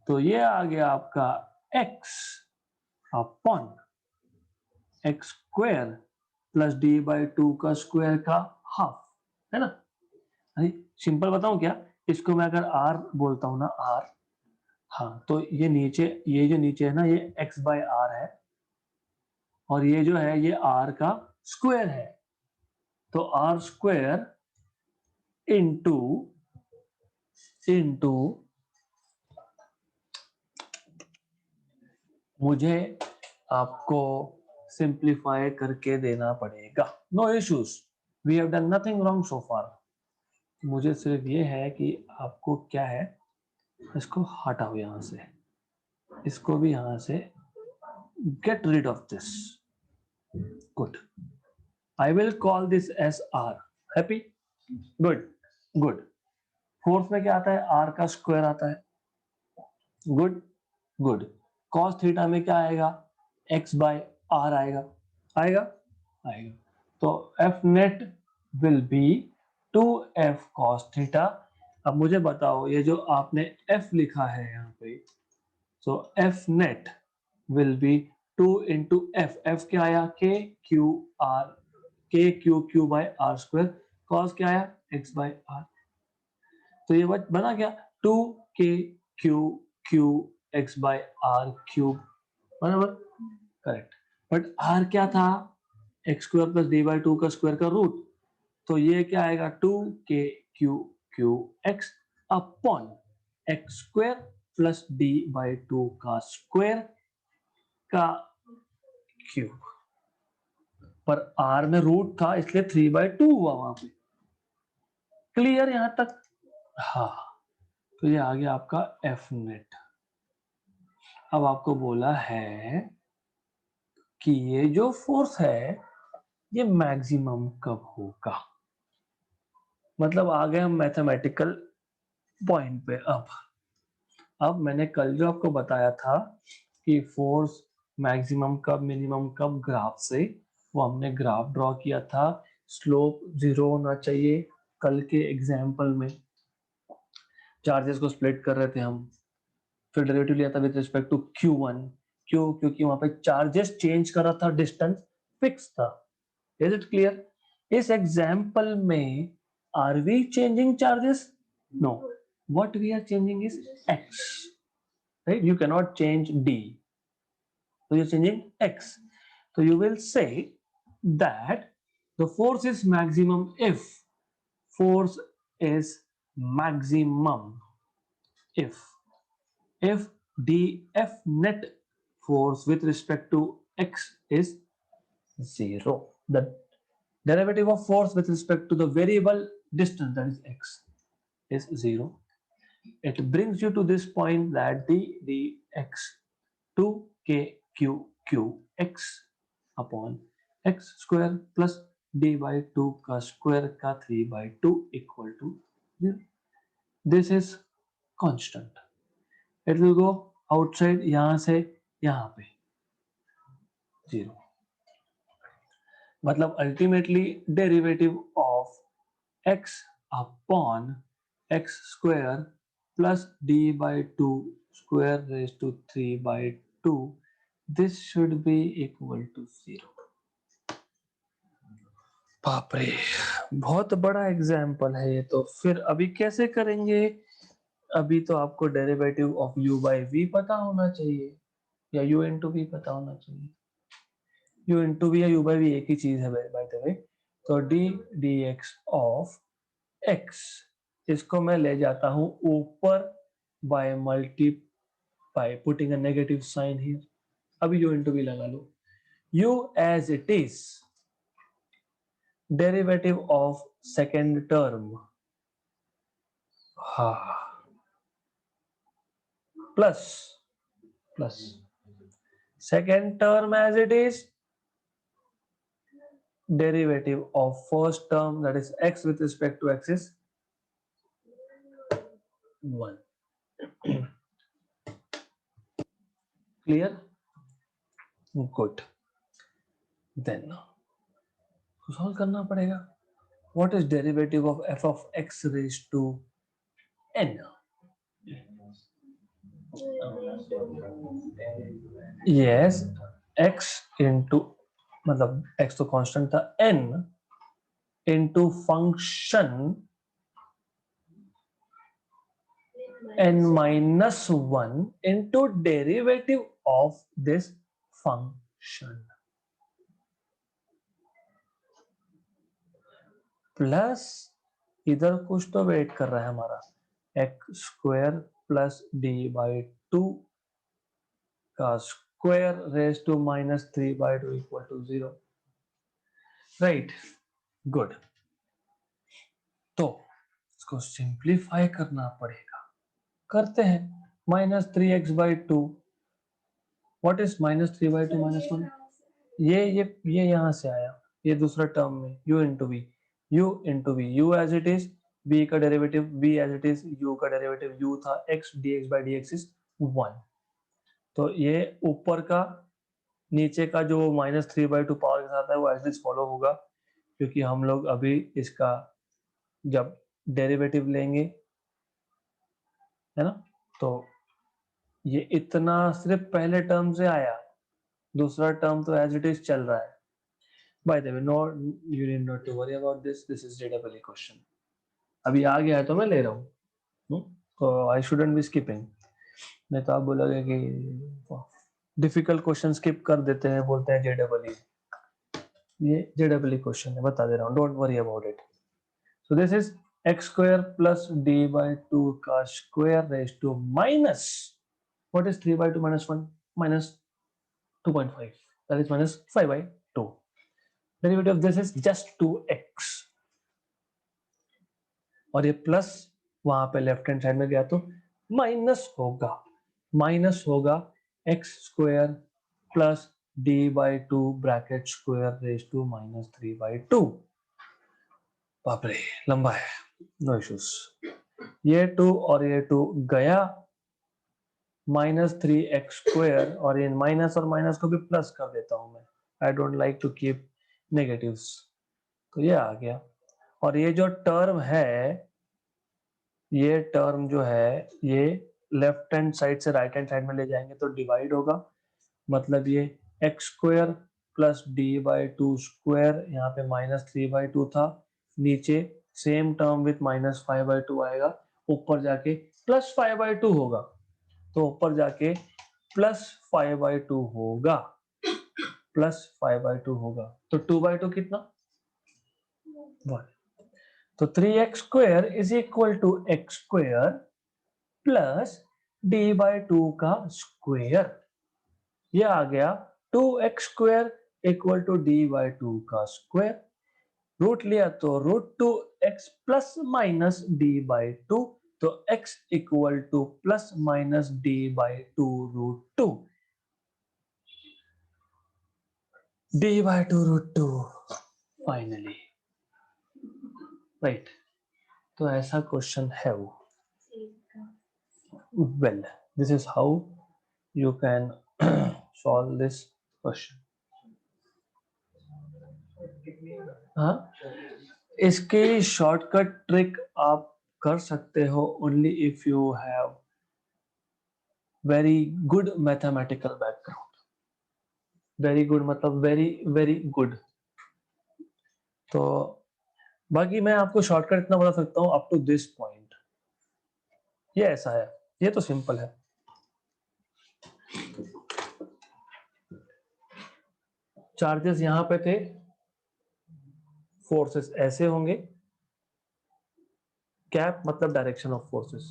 Speaker 1: तो ये आ गया आपका x upon x square plus D by 2 का स्क्वायर का हाफ, है ना. अरे सिंपल बताऊं क्या? इसको मैं अगर r बोलता हूं ना, r. हाँ. तो ये जो नीचे है ना, ये x बाय r है और ये जो है ये r का स्क्वायर है. तो r स्क्वायर इंटू मुझे आपको सिंप्लीफाई करके देना पड़ेगा. No issues, we have done nothing wrong so far. मुझे सिर्फ ये है कि आपको क्या है, इसको हटाओ यहां से, इसको भी यहां से gate rid of this. Good. I will call this as R. Happy? Good. Good. Force में क्या आता है? R का स्क्वायर आता है. गुड. गुड. cos थीटा में क्या आएगा? x by r आएगा. आएगा. तो F net will be 2F cos theta. अब मुझे बताओ, ये जो आपने F लिखा है यहाँ पे, so F net will be 2 into F. F क्या आया? KQQ by r square. cos क्या आया? x by r. तो ये बना क्या? 2KQQ x by r cube. बराबर. करेक्ट. बट r क्या था? X square plus D by 2 का स्क्वायर का रूट. तो ये क्या आएगा? 2KQQ x upon x square plus D by 2 का स्क्वायर का क्यूब. पर r में रूट था इसलिए 3/2 हुआ वहां पे. क्लियर यहां तक? हाँ. तो ये आ गया आपका F net. अब आपको बोला है कि ये जो फोर्स है ये मैक्सिमम कब होगा। मतलब आ गए हम मैथमेटिकल पॉइंट पे। अब मैंने कल जो आपको बताया था कि फोर्स मैक्सिमम कब मिनिमम कब ग्राफ से, वो हमने ग्राफ ड्रॉ किया था। स्लोप 0 होना चाहिए। कल के एग्जाम्पल में चार्जेस को स्प्लिट कर रहे थे हम, फिर डेरिवेटिव लिया था विद रिस्पेक्ट टू Q1। क्यों? क्योंकि वहां पे चार्जेस चेंज कर रहा था, डिस्टेंस फिक्स था। Is it clear? इस एग्जाम्पल में are we changing charges? No, what we are changing is x, right? You cannot change d, so you're changing x. So you will say that the force is maximum if force is maximum if df net force with respect to x is 0. The derivative of force with respect to the variable distance, that is x, is 0. It brings you to this point that d dx 2kqx upon x square plus d by 2 का square का 3 by 2 equal to 0. This is constant. It will go outside, यहाँ से यहाँ पे 0. मतलब ultimately derivative of x upon x square plus d by 2 square raised to 3 by 2, this should be equal to 0. बाप रे, बहुत बड़ा एग्जाम्पल है ये तो। फिर अभी कैसे करेंगे? अभी तो आपको derivative of u by v पता होना चाहिए, या u into v पता होना चाहिए। u into v या u by v एक ही चीज है बाय द वे। तो d dx ऑफ x, इसको मैं ले जाता हूं ऊपर by multiply putting a negative sign here. अभी u into v लगा लो। u as it is derivative of second term, हाँ, plus second term as it is derivative of first term, that is x with respect to x is 1. Clear? Good. Then solve करना पड़ेगा। What is derivative of f of x raised to n? Yes, x into, मतलब x तो constant था, n into function n minus 1 into derivative of this function plus इधर कुछ तो wait कर रहा है हमारा, x square plus D by 2 का square raise to minus 3 by 2 equal to 0, right? Good. तो इसको सिंप्लीफाई करना पड़ेगा, करते हैं। Minus 3x by 2, what is minus 3 by 2 minus 1? ये यहां से आया, ये दूसरा टर्म में u into V, u into V, u as it is, v का derivative v as it is, u का डेरिवेटिव u था, x dx by dx is 1। तो ये ऊपर का नीचे का जो माइनस 3 बाई 2 पावर के साथ है वो एज इट फॉलो होगा, क्योंकि हम लोग अभी इसका जब डेरिवेटिव लेंगे, है ना, तो ये इतना सिर्फ पहले टर्म से आया, दूसरा टर्म तो एज इट इज चल रहा है। By the way, no, you need not to worry about this. This is JEE question. अभी आ गया है तो मैं ले रहा हूँ, तो I shouldn't be skipping. नहीं तो आप बोलोगे कि डिफिकल्ट क्वेश्चन स्किप कर देते हैं, बोलते हैं JEE। ये JEE क्वेश्चन है, बता दे रहा हूँ, don't worry about it. So this is x square plus d by 2 का square raise to minus, what is 3 by 2 minus 1? Minus 2.5, that is minus 5 by 2. Derivative of this is just 2x, और ये plus वहां पे left hand side में गया तो minus होगा, minus होगा x square plus d/2 bracket square raise to -3/2। बाप रे लंबा है, नो इश्यूज। ये 2 और ये 2 गया, -3x² और ये माइनस और माइनस को भी प्लस कर देता हूं मैं, I don't like to keep negatives, तो ये आ गया। और ये जो टर्म है, ये टर्म जो है ये लेफ्ट हैंड साइड से राइट हैंड साइड में ले जाएंगे तो डिवाइड होगा, मतलब ये x² प्लस d/2², यहाँ पे -3/2 था, नीचे सेम टर्म विथ -5/2 आएगा, ऊपर जाके +5/2 होगा, तो ऊपर जाके +5/2 होगा, +5/2 होगा, तो 2/2 कितना 1, तो 3x² is equal to x² plus d/2 का स्क्वायर, ये आ गया 2x² इक्वल टू d/2 का स्क्वायर, रूट लिया तो √2x प्लस माइनस d/2, तो x equal two plus minus d/2 √2, d/2 √2 finally, right. तो ऐसा क्वेश्चन है वो। Well, this is how you can solve this question. हाँ, इसकी शॉर्टकट ट्रिक आप कर सकते हो only if you have very good mathematical background. Very good मतलब very very good. तो बाकी मैं आपको शॉर्टकट इतना बता सकता हूँ up to this point. ये ऐसा है, ये तो सिंपल है। चार्जेस यहां पे थे, फोर्सेस ऐसे होंगे, कैप मतलब direction of forces,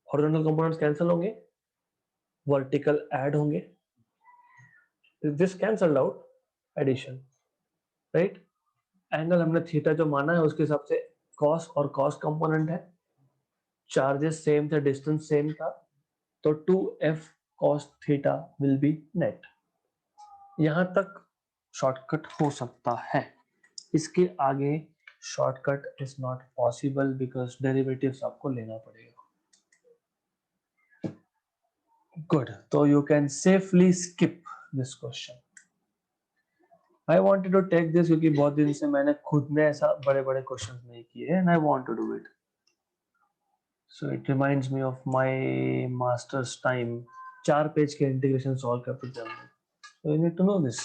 Speaker 1: horizontal components cancel होंगे, वर्टिकल ऐड होंगे, this cancelled out, addition, right. Angle हमने थीटा जो माना है उसके हिसाब से कॉस और कॉस कंपोनेंट है, चार्जेस सेम थे, डिस्टेंस सेम था, तो 2f cos theta will be net. यहां तक शॉर्टकट हो सकता है, इसके आगे shortcut is not possible because derivatives आपको लेना पड़ेगा। गुड, तो you can safely skip this question. I wanted to take this क्योंकि बहुत दिन से मैंने खुद में ऐसा बड़े बड़े क्वेश्चन नहीं किए and I want to do it, so it reminds me of my master's time, 4 page के इंटीग्रेशन सॉल्व करते थे हमने, so you need to know this.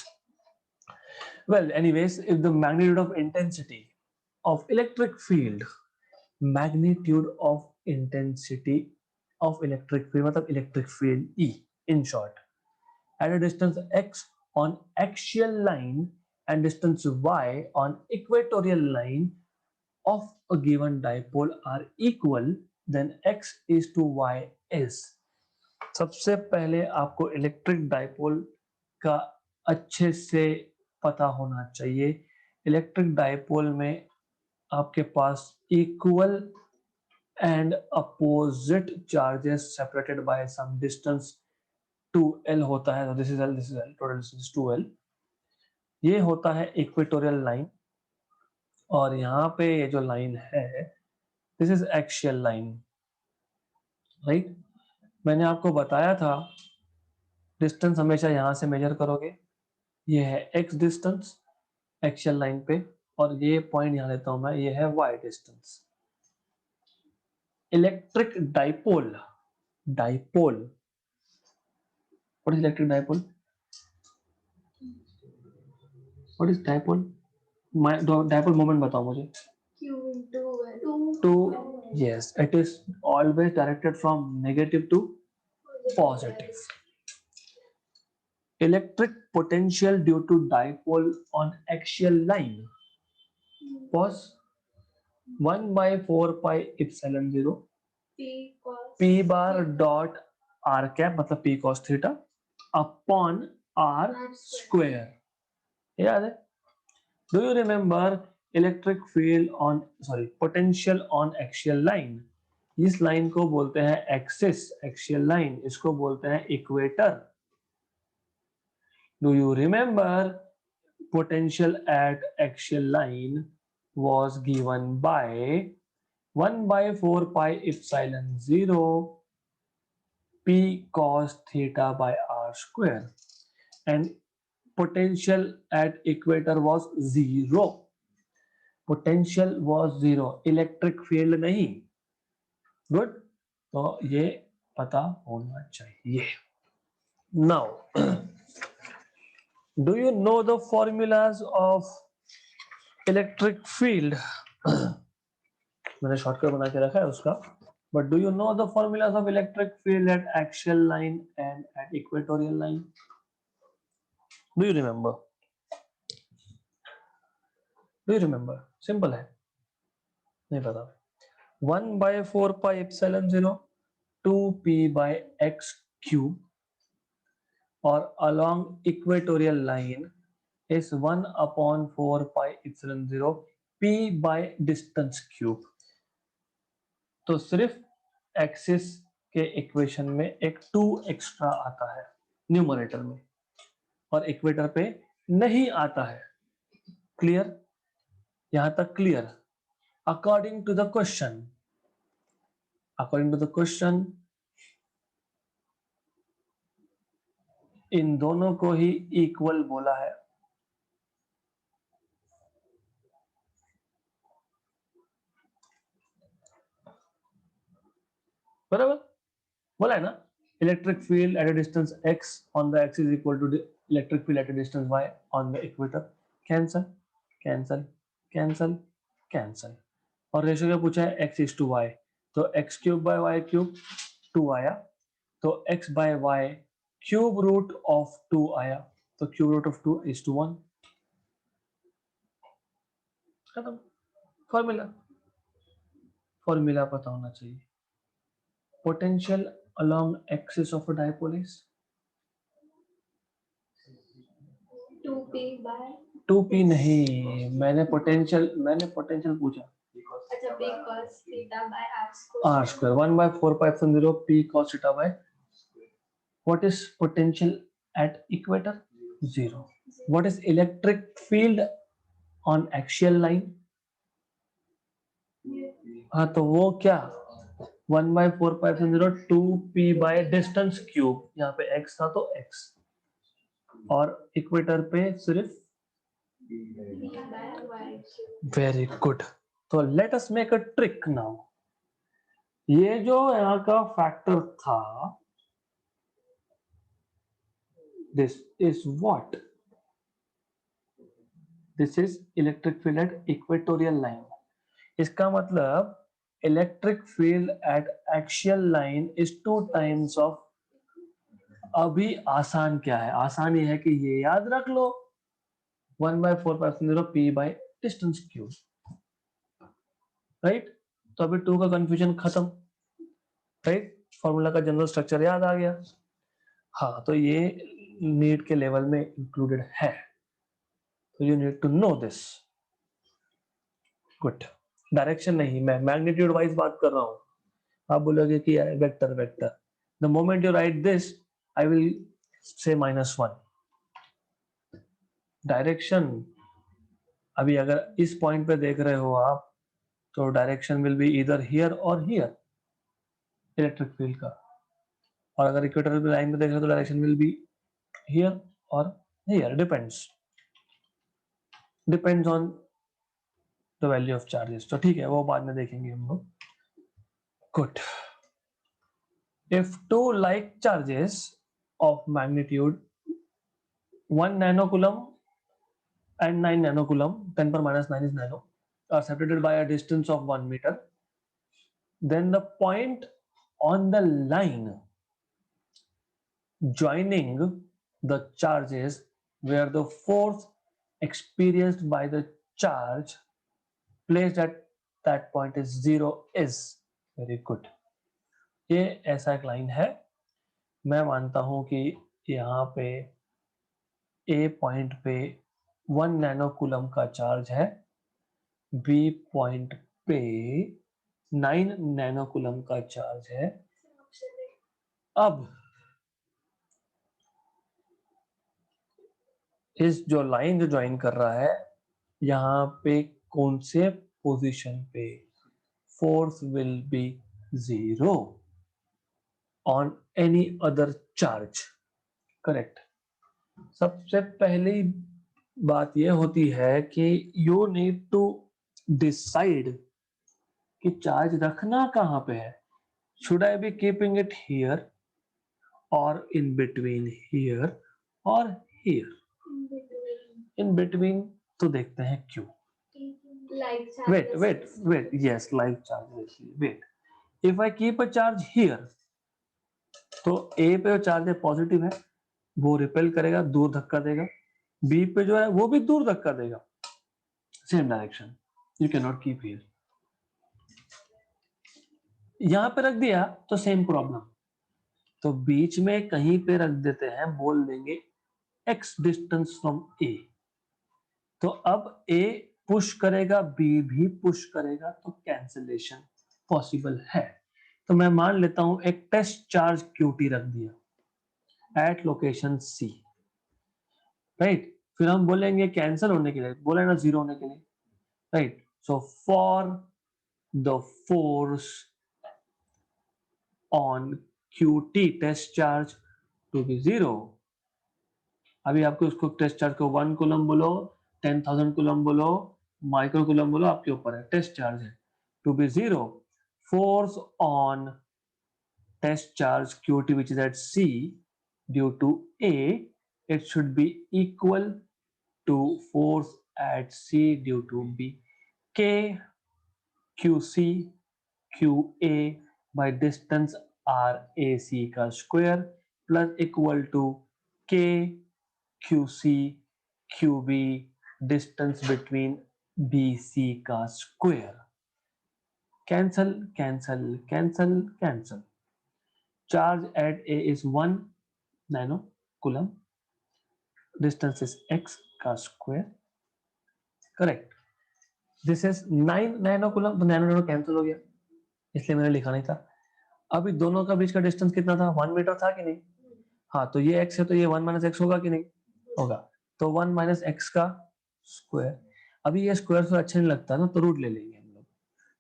Speaker 1: Well, anyways, if the magnitude of intensity of electric field, magnitude of intensity of electric field मतलब electric field E in short, at a distance x on axial line and distance y on equatorial line of a given dipole are equal, then x is to y is. सबसे पहले आपको electric dipole का अच्छे से पता होना चाहिए। Electric dipole में आपके पास equal and opposite charges separated by some distance 2l होता है, this is l, total distance 2l, ये होता है इक्वेटोरियल लाइन, और यहाँ पे ये जो लाइन है this is axial line, right. मैंने आपको बताया था डिस्टेंस हमेशा यहां से मेजर करोगे, ये है x डिस्टेंस एक्सियल लाइन पे, और ये पॉइंट यहां लेता हूं मैं, ये है y distance. Electric dipole, dipole, what is electric dipole, what is dipole, dipole moment बताओ मुझे। To yes, it is always directed from negative to positive. Electric potential due to dipole on axial line was 1 by 4 pi epsilon 0 p bar dot r cap मतलब p cos theta upon r square, याद है? Do you remember electric field on potential on axial line? इस line को बोलते हैं axis, axial line, इसको बोलते हैं equator, Do you remember potential at axial line was given by 1 by 4 pi epsilon 0 p cos theta by r square, and potential at equator was 0. Potential was 0, electric field नहीं. Good. तो ये पता होना चाहिए. Now, do you know the formulas of electric field? मैंने shortcut बना के रखा है उसका. But do you know the formulas of electric field at axial line and at equatorial line? Do you remember? Do you remember? Simple है. नहीं पता. 1 by 4 pi epsilon 0 2p by x cube, or along equatorial line is 1 upon 4 pi epsilon 0 p by distance cube. तो सिर्फ axis के equation में एक 2 extra आता है न्यूमरेटर में, और इक्वेटर पे नहीं आता है. क्लियर? यहां तक clear? According to the question, इन दोनों को ही इक्वल बोला है. बराबर बोला है ना. Electric field at a distance x on the axis equal to electric field at a distance y on the equator. Cancel cancel cancel cancel. और रेशियो क्या पूछा है? x is to y. तो x cube by y cube 2 आया. तो x by y cube root of 2 आया. तो cube root of 2 is to 1. खत्म. फॉर्मूला पता होना चाहिए. Potential along axis of a dipole is 2p नहीं. मैंने पोटेंशियल पूछा. अच्छा, p cos theta by r square 1 by 4 pi epsilon 0 p cos theta by. What is potential at equator? 0. What is electric field on axial line? हाँ, तो वो क्या? 1 by 4 pi epsilon 0 2p by distance cube. यहाँ पे x था तो x, और equator पे सिर्फ. Very good. तो let us make a trick now. ये जो यहाँ का फैक्टर था, this is what? This is electric field at equatorial line. इसका मतलब electric field at axial line is 2 times of. अभी आसान क्या है? आसान ये है कि ये याद रख लो, 1 by 4 pi epsilon 0 p by distance cube. Right? तो अभी 2 का कंफ्यूजन खत्म. राइट? फॉर्मूला का जनरल स्ट्रक्चर याद आ गया. हाँ, तो ये नीट के लेवल में इंक्लूडेड है. तो you need to know this. Good. Direction नहीं, मैं मैग्नीट्यूड वाइज बात कर रहा हूं. आप बोलोगे कि vector. The moment you right this, I will say -1. Direction अभी अगर इस पॉइंट पे देख रहे हो आप, तो डायरेक्शन विल बी इधर हियर और हियर, इलेक्ट्रिक फील्ड का. और अगर इक्वेटोरियल लाइन में देख रहे हो तो डायरेक्शन विल बी हियर और here. Depends on the value of charges. तो ठीक है, वो बाद में देखेंगे हम लोग. Good. If 2 like charges of magnitude 1 nanocoulomb and 9 nanocoulomb, 10 per minus 9 is nano, are separated by a distance of 1 meter, then the point on the line joining the charges where the force experienced by the charge placed at that point is 0 is. Very good. ये ऐसा एक line है. मैं मानता हूं कि यहाँ पे A पॉइंट पे 1 नैनोकूलम का चार्ज है, B पॉइंट पे 9 नैनोकूलम का चार्ज है. अब इस जो लाइन जो ज्वाइन कर रहा है यहाँ पे कौन से पोजीशन पे force will be 0 on any other charge. Correct. सबसे पहली बात यह होती है कि यू नीड टू डिसाइड कि चार्ज रखना कहाँ पे है। Should I be keeping it here और इन बिटवीन हियर और हियर। इन बिटवीन तो देखते हैं क्यों। wait yes, like charge। wait, if I keep a charge here तो A पे जो चार्ज है पॉजिटिव है वो रिपेल करेगा, दूर धक्का देगा। B पे जो है वो भी दूर धक्का देगा, same direction. You can not keep here. यहां पे रख दिया तो सेम प्रॉब्लम, तो बीच में कहीं पे रख देते हैं, बोल देंगे x डिस्टेंस फ्रॉम A। तो अब A पुश करेगा, B भी पुश करेगा, तो कैंसिलेशन पॉसिबल है। तो मैं मान लेता हूं एक टेस्ट चार्ज QT रख दिया एट लोकेशन C, राइट। फिर हम बोलेंगे कैंसिल होने के लिए, बोले ना जीरो होने के लिए, right. So for the force on QT test charge to be 0, अभी आपको उसको टेस्ट चार्ज को 1 कूलम बोलो, 10,000 कूलम बोलो, माइक्रो कूलम बोलो, आपके ऊपर है। टेस्ट चार्ज है to be 0, force on test charge QT which is at C due to A, it should be equal to force at C due to B। K QC QA by distance RAC का square plus equal to K QC QB distance between BC का square. Cancel cancel cancel cancel. Charge at A is 1 nano coulomb, distance is x का square, correct। This is 9 nano coulomb, तो nano nano cancel हो गया, इसलिए मैंने लिखा नहीं था। अभी दोनों का बीच का डिस्टेंस कितना था, 1 मीटर था कि नहीं। हाँ, तो ये x है तो ये 1 माइनस एक्स होगा कि नहीं होगा, तो 1 माइनस एक्स का स्क्वायर। अभी ये स्क्वायर से अच्छा नहीं लगता ना, तो रूट ले लेंगे हम लोग।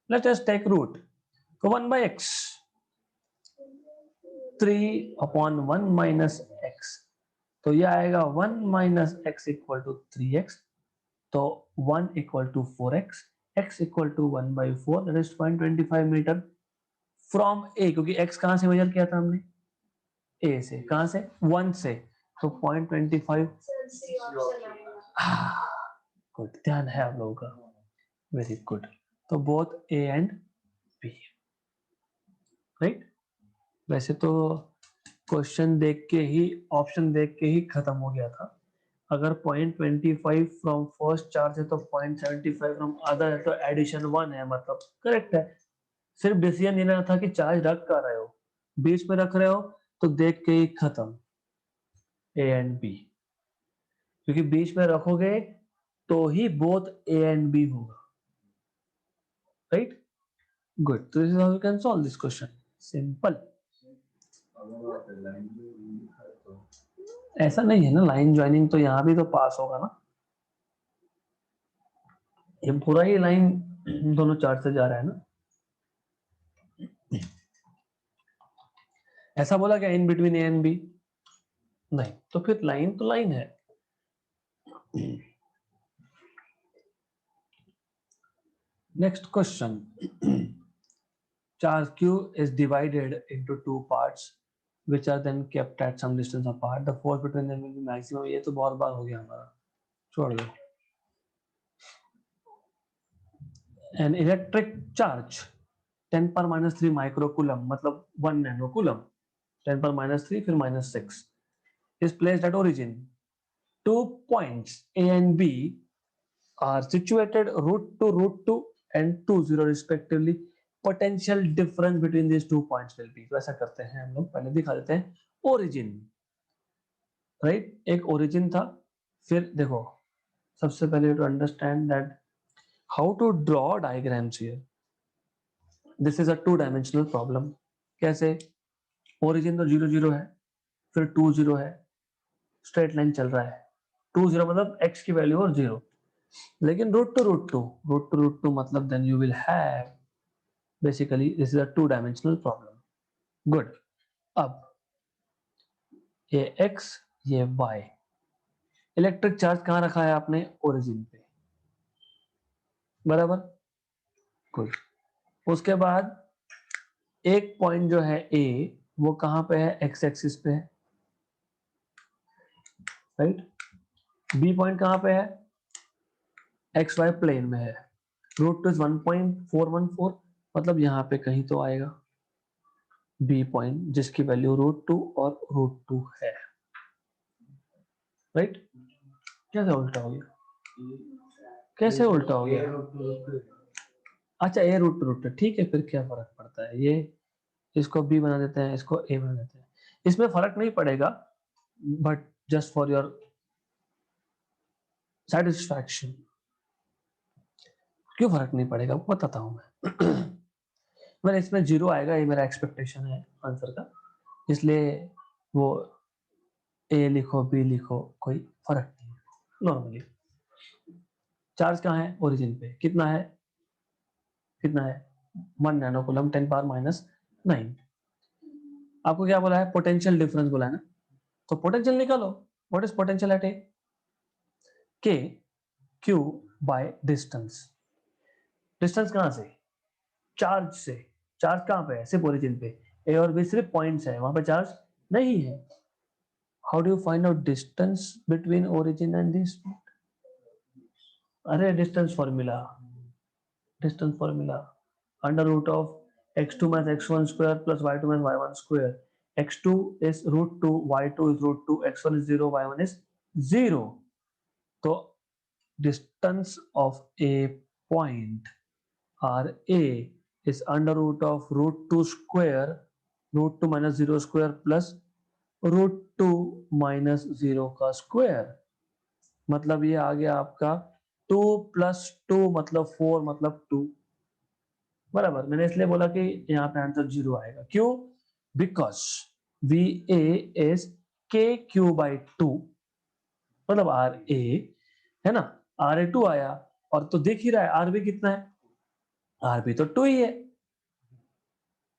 Speaker 1: लेट अस टेक रूट, तो 1 बाई एक्स, 3/1 माइनस एक्स, तो ये आएगा 1 minus x equal to 3x, तो 1 equal to 4x, x equal to 1 by 4, that is 0.25 metre from A, क्योंकि x कहां से मेजर किया था हमने, A से। कहां से, 1 से, तो 0.25। गुड, ध्यान है आप लोगों का, वेरी गुड। तो both A and B, right. वैसे तो क्वेश्चन देख के ही, ऑप्शन देख के ही खत्म हो गया था। अगर 0.25 फ्रॉम फर्स्ट चार्ज है तो 0.75 फ्रॉम अदर है, तो एडिशन 1 है, मतलब करेक्ट है। सिर्फ डिसीजन लेना था कि चार्ज रख कर रहे हो, बीच में रख रहे हो तो देख के ही खत्म, A एंड B। क्योंकि बीच में रखोगे तो ही बोथ A एंड B होगा, राइट। गुड, तो this is how you can solve this question, simple. ऐसा नहीं है ना, लाइन ज्वाइनिंग तो यहाँ भी तो पास होगा ना, ये पूरा ही लाइन दोनों चार्ज से जा रहा है ना। ऐसा बोला क्या in between A and B, नहीं, तो फिर लाइन तो लाइन है। Next question, charge q is divided into two parts which are then kept at some distance apart, the force between them will be maximum। ये तो बहुत बार हो गया हमारा, छोड़ दो। an electric charge 10 पर -3 माइक्रो कूलम, मतलब 1 नैनो कूलम, 10 पर -3 फिर -6 is placed at origin। Two points A and B are situated root 2 and 2 0 respectively। Potential difference between these 2 points will be, तो ऐसा करते हैं हम लोग, पहले दिखा देते हैं origin, राइट। एक origin था, फिर देखो सबसे पहले to understand that how to draw diagrams here। This is a 2-dimensional problem। कैसे, origin तो 0 0 है, फिर 2 0 है, स्ट्रेट लाइन चल रहा है, 2 0 मतलब x की वैल्यू और 0, लेकिन रूट टू मतलब then you will have basically this is a 2 dimensional problem. Good. अब ये x ये y, इलेक्ट्रिक चार्ज कहाँ रखा है आपने? ओरिजिन पे. बराबर. गुड. उसके बाद एक पॉइंट जो है A वो कहाँ पे है? x एक्सिस पे है, राइट. B पॉइंट कहाँ पे है? एक्स वाई प्लेन में है. रूट टू 1.414 मतलब यहाँ पे कहीं तो आएगा बी पॉइंट जिसकी वैल्यू रूट 2 और रूट 2 है, राइट. कैसे उल्टा हो गया? कैसे उल्टा हो गया? अच्छा, ए रूट ठीक है, फिर क्या फर्क पड़ता है? ये इसको बी बना देते हैं, इसको ए बना देते हैं, इसमें फर्क नहीं पड़ेगा, but just for your satisfaction. क्यों फर्क नहीं पड़ेगा बताता हूं मैं. मैंने इसमें 0 आएगा, ये मेरा एक्सपेक्टेशन है आंसर का, इसलिए वो ए लिखो बी लिखो कोई फर्क नहीं है नॉर्मली. चार्ज कहाँ है? ओरिजिन पे. कितना है? कितना है? 1 नैनो कूलम 10⁻⁹. आपको क्या बोला है? पोटेंशियल डिफरेंस बोला है ना, तो पोटेंशियल निकालो. व्हाट इज पोटेंशियल एट ए? के क्यू बाय डिस्टेंस. डिस्टेंस कहाँ से? चार्ज से. चार्ज कहाँ पे है? सिर्फ ओरिजिन पे. ए और बी सिर्फ पॉइंट्स है, वहां पे चार्ज नहीं है. How do you find out distance between origin and this? अरे distance formula, under root of x2 minus x1 square plus y2 minus y1 square. x2 is root 2, y2 is root 2, x1 is 0, y1 is 0. तो distance of a point RA is under root of root 2 square, root 2 minus 0 square plus root 2 minus 0 का square. मतलब ये आ गया आपका 2 plus 2 मतलब 4 मतलब 2. बराबर. मैंने इसलिए बोला कि यहाँ पे आंसर 0 आएगा. क्यों? बिकॉज वी ए इज के क्यू बाई 2 मतलब आर ए है ना. आर ए 2 आया, और तो देख ही रहा है आर बी कितना है. आर बी तो 2 ही है.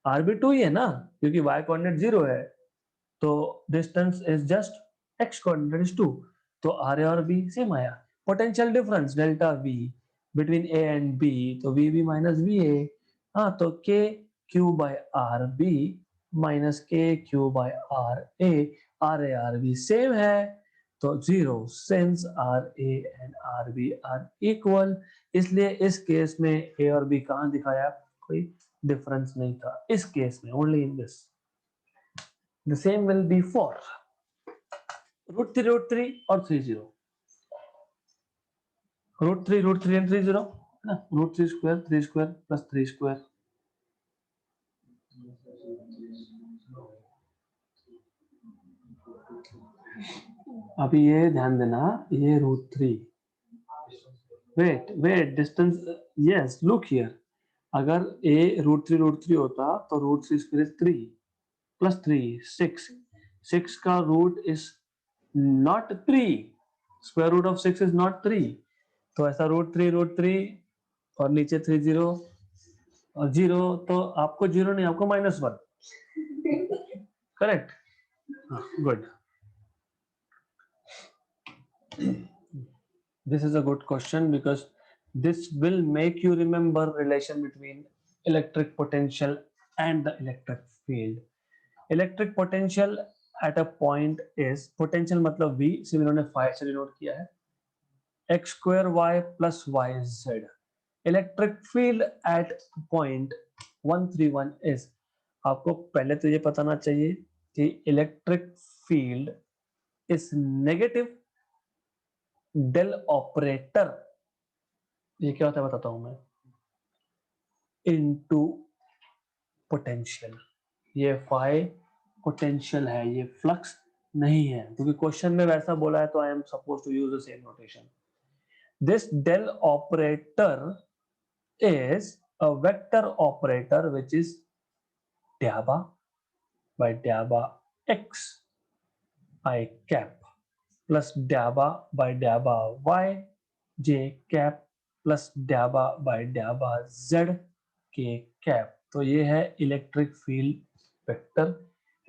Speaker 1: आर बी 2 ही है ना, क्योंकि वाई कोऑर्डिनेट 0 है, तो distance is just x coordinate is 2. तो आर ए और बी सेम आया. Potential difference delta v between A and b, तो v b minus v a. हाँ, तो के q by r b minus k q by r a r b same है, तो 0 since r a and r b are equal. इसलिए इस case में ए और बी कहाँ दिखाया? कोई डिफरेंस नहीं था इस केस में, only in this. The same will be for root 3 और 3 0. root 3 and 3 0 है ना. root 3 square plus 3 square. अभी ये ध्यान देना, ये root 3. Wait distance. Yes, look here. अगर a root 3 होता तो root 3 square is 3 plus 3 6. 6 का root is not 3. Square root of 6 is not 3. तो ऐसा root 3 और नीचे 3 0 और 0, तो आपको 0 नहीं, आपको -1. Correct. Good. This is a good question because this will make you remember relation between electric potential and the electric field. Electric potential at a point is potential मतलब V, सिर्फ इन्होंने phi से डिनोट किया है, x square y plus y z. Electric field at point 131 is, आपको पहले तो ये बताना चाहिए कि electric field is negative del operator. ये क्या होता है बताता हूं मैं. Into potential. ये फाई पोटेंशियल है, ये फ्लक्स नहीं है, क्योंकि क्वेश्चन में वैसा बोला है तो I am suppose to use the same notation. This del operator is a vector operator which is diaba by diaba x I cap. plus dabba by dabba y j cap plus dabba by dabba z k cap। तो ये है electric field vector.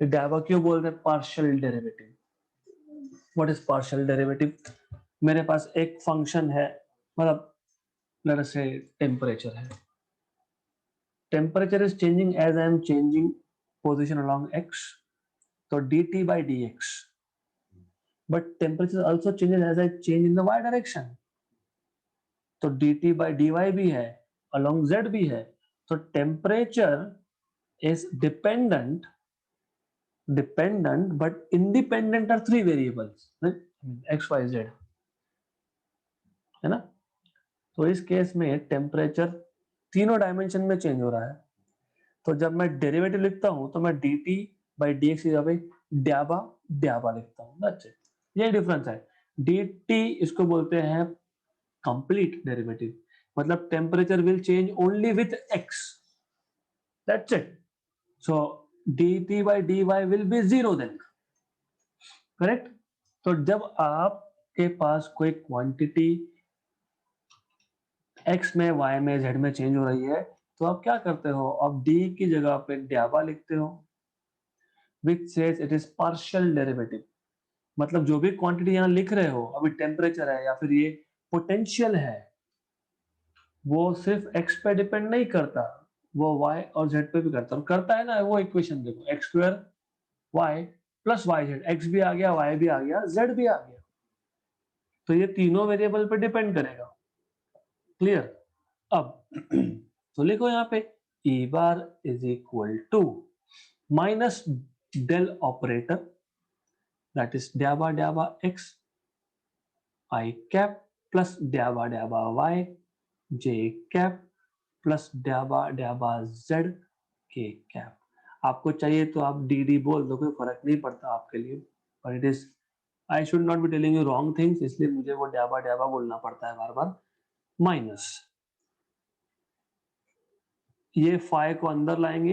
Speaker 1: dabba क्यों बोलते हैं? Partial derivative. What is partial derivative? मेरे पास एक function है, मतलब लेट अस से टेम्परेचर है। Temperature is changing as I am changing position along x, तो dt by dx, but temperature also changes as I change in the y direction, तो dt by dy भी है, along z भी है, तो temperature is dependent but independent are three variables, right? x y z, है ना? तो इस केस में टेम्परेचर तीनों डायमेंशन में चेंज हो रहा है। तो जब मैं डेरिवेटिव लिखता हूं तो मैं dt by dx की जगह ड्याबा ड्याबा लिखता हूं। दैट्स इट, ये डिफरेंस है। dt इसको बोलते हैं कंप्लीट डेरिवेटिव, मतलब temperature will change only with x, that's it. So dt by dy will be zero then, correct? तो जब आपके पास कोई क्वांटिटी x में, y में, z में चेंज हो रही है, तो आप क्या करते हो? आप d की जगह पे ड्याबा लिखते हो, which says it is partial derivative. मतलब जो भी क्वांटिटी यहाँ लिख रहे हो, अभी टेम्परेचर है या फिर ये पोटेंशियल है, वो सिर्फ x पे डिपेंड नहीं करता, वो y और z पे भी करता है ना। वो इक्वेशन देखो, x square y plus y z, x भी आ गया, y भी आ गया, z भी आ गया, तो ये तीनों वेरिएबल पे डिपेंड करेगा। क्लियर? अब तो लिखो यहाँ पे E bar is equal to minus del operator, that is ड्याबा ड्याबा x I कैप प्लस ड्याबा ड्याबा y j कैप प्लस ड्याबा ड्याबा z k कैप। आपको चाहिए तो आप डी डी बोल दो, कोई फर्क नहीं पड़ता आपके लिए, पर it is, I should not be telling you wrong things, इसलिए मुझे वो ड्याबा ड्याबा बोलना पड़ता है बार बार। माइनस ये फाइ को अंदर लाएंगे,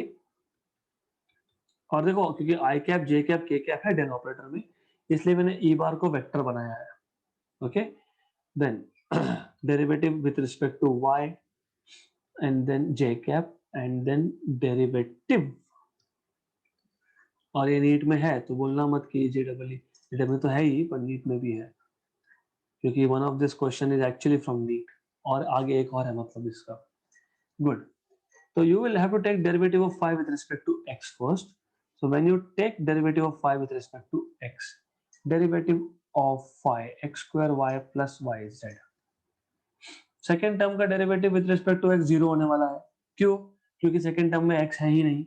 Speaker 1: और देखो क्योंकि I cap j cap k cap है डेल ऑपरेटर में, इसलिए मैंने ई बार को वेक्टर बनाया है। Okay, then derivative with respect to y and then j cap and then derivative, और ये नीट में है तो बोलना मत कि जे डबल ई, में तो है ही पर नीट में भी है, क्योंकि one of this question is actually from NEET, और आगे एक और है मतलब इसका। Good, so you will have to take derivative of phi with respect to x first. So when you take derivative of phi with respect to x, derivative of phi x square y plus yz, second term का derivative with respect to x zero होने वाला है। क्यों? क्योंकि second term में x है ही नहीं।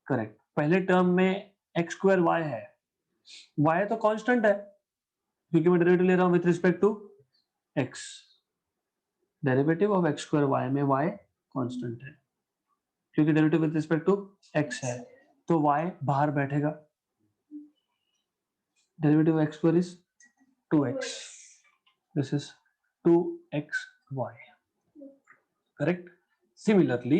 Speaker 1: Correct, पहले टर्म में x स्क्वायर y है, y तो कांस्टेंट है क्योंकि मैं डेरिवेटिव ले रहा हूं with respect to x, derivative of x square y में y कांस्टेंट है, क्योंकि derivative with respect to x है, तो y बाहर बैठेगा, derivative x square is 2x, this is 2xy, correct? Similarly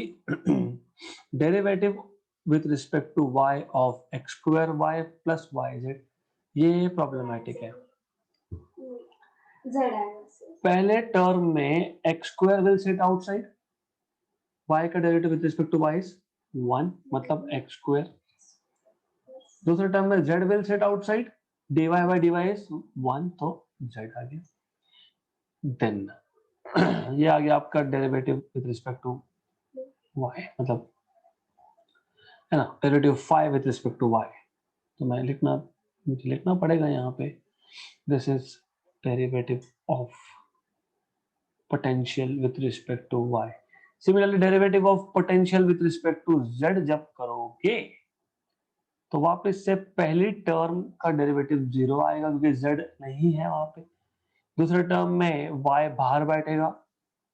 Speaker 1: derivative with respect to y of x square y plus yz, ये problematic है। पहले टर्म में x square will sit outside, y का derivative with respect to y is 1, मतलब x square. दूसरे term में z will sit outside, dy by dy is 1, तो z आ गया। देन ये आ गया आपका derivative with respect to y, मतलब है ना, derivative phi with respect to y, तो मुझे लिखना पड़ेगा यहाँ पे, this is derivative of potential with respect to y। Similarly derivative of potential with respect to z जब करोगे तो वापस से पहली टर्म का डेरिवेटिव जीरो आएगा क्योंकि z नहीं है वहां पे। दूसरे टर्म में y बाहर बैठेगा,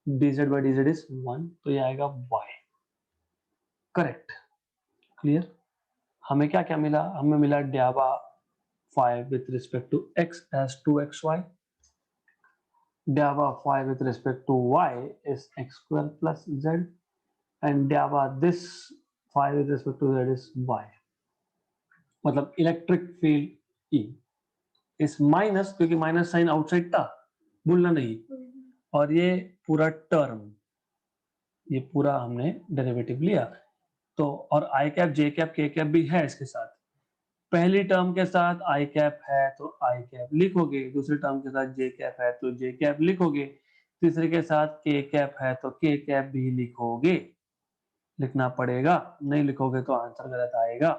Speaker 1: dz by dz इज 1, तो ये आएगा y, करेक्ट? क्लियर? हमें क्या क्या मिला? हमें मिला ड्याबा phi with respect to x as 2xy, ड्याबा phi with respect to y is x square plus z, and ड्याबा this phi with respect to z is y, मतलब electric field E is minus, क्योंकि minus sign outside था, भूलना नहीं, और ये पूरा टर्म, ये पूरा हमने डेरिवेटिव लिया। तो और आई cap j cap k cap भी है इसके साथ, पहली टर्म के साथ आई कैप है तो आई कैप लिखोगे, दूसरी टर्म के साथ जे कैप है तो जे कैप लिखोगे, तीसरे के साथ के कैप है तो के कैप भी लिखोगे, लिखना पड़ेगा, नहीं लिखोगे तो आंसर गलत आएगा।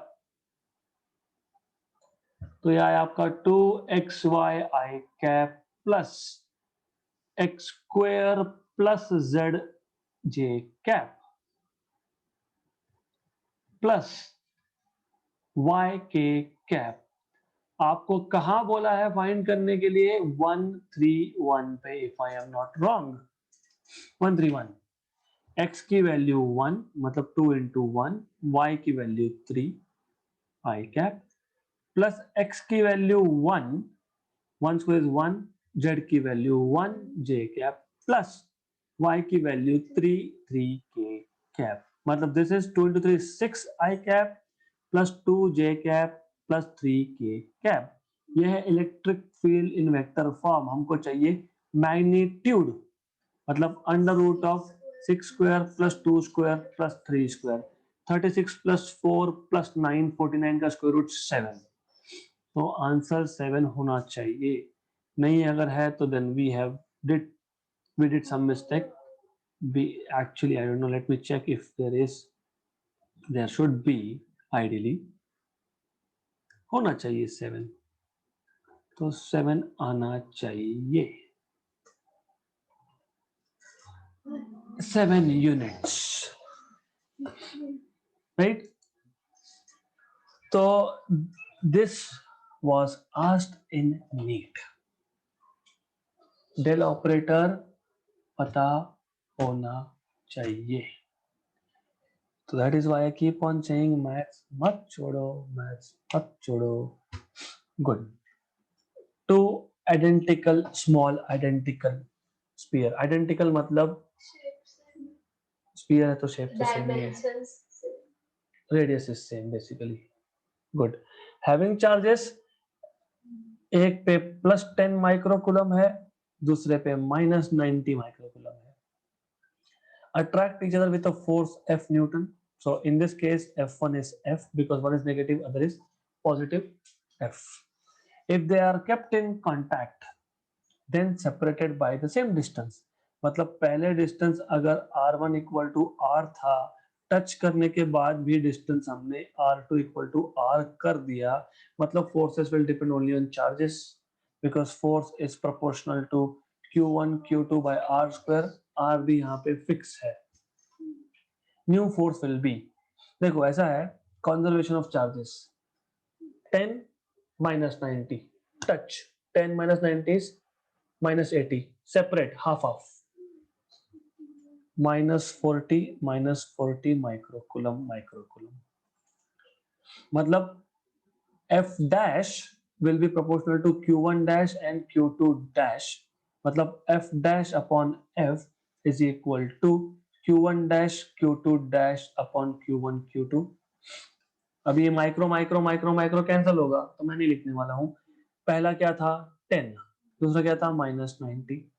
Speaker 1: तो यह है आपका 2xy I cap plus x square plus z j cap plus y k cap. आपको कहां बोला है फाइंड करने के लिए? 131 पे, if I am not wrong, 131। x की वैल्यू 1 मतलब 2 into 1, y की वैल्यू 3 आई कैप प्लस x की वैल्यू 1, 1 square is 1, z की value 1 j cap plus y की वैल्यू 3 3 k कैप। मतलब this is 2 into 3 6 i cap plus 2 j cap plus 3 k cap. यह है electric field इन vector form. हमको चाहिए magnitude, मतलब under root of 6 square plus 2 square plus 3 square, 36 plus 4 plus 9, 49 का square root 7। तो answer 7 होना चाहिए। नहीं अगर है तो then we did some mistake. we actually I don't know, let me check if there should be, ideally होना चाहिए 7, तो 7 आना चाहिए, 7 units, right? तो this was asked in NEET। Del operator पता होना चाहिए। तो that is why I keep on saying maths मत छोड़ो, मैथ्स मत छोड़ो। Good. Two identical small identical sphere, identical मतलब स्फीयर है तो शेप तो सेम ही है, radius is same basically. Good. Having charges, एक पे +10 माइक्रोकूलम है, दूसरे पे -90 माइक्रोकूलम है, attract each other with a force F Newton. So in this case F1 is F because one is negative, other is positive F. If they are kept in contact then separated by the same distance, मतलब पहले distance अगर R1 equal to R था, touch करने के बाद भी distance हमने R2 equal to R कर दिया, मतलब forces will depend only on charges because force is proportional to Q1 Q2 by R square, R भी यहाँ पे फिक्स है। न्यू फोर्स विल बी, देखो ऐसा है, conservation of charges, 10 minus 90 touch, 10 minus 90 is -80, separate half of -40 microcoulomb, मतलब F dash will be proportional to Q1 dash and Q2 dash, मतलब F dash upon F is equal to Q1 dash Q2 dash upon Q1 Q2। अब ये micro micro micro micro cancel होगा तो मैं नहीं लिखने वाला हूं। पहला क्या था 10, दूसरा क्या था -90,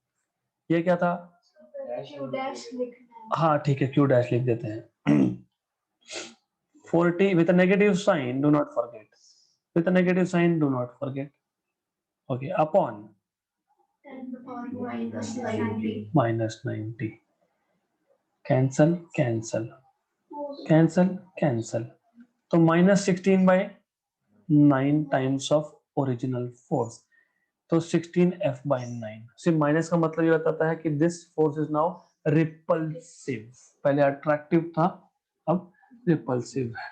Speaker 1: ये क्या था Q dash लिखना है। हाँ ठीक है, Q dash लिख देते हैं। 40 with a negative sign, do not forget, with a negative sign do not forget, okay, upon 10 -90, cancel cancel cancel cancel, तो -16/9 टाइम्स ऑफ ओरिजिनल फोर्स, तो 16F/9। सिर्फ माइनस का मतलब ये बताता है कि this force is now repulsive, पहले अट्रैक्टिव था अब रिपल्सिव है,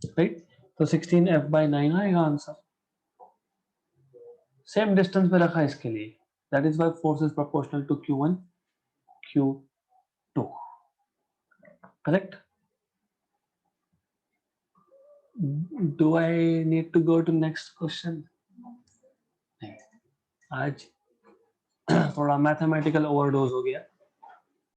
Speaker 1: राइट? तो 16F/9 आएगा आंसर, सेम डिस्टेंस पे रखा है इसके लिए, that is why force is proportional to Q1 Q2, correct? Do I need to go to next question? आज थोड़ा मैथमेटिकल ओवरडोज हो गया,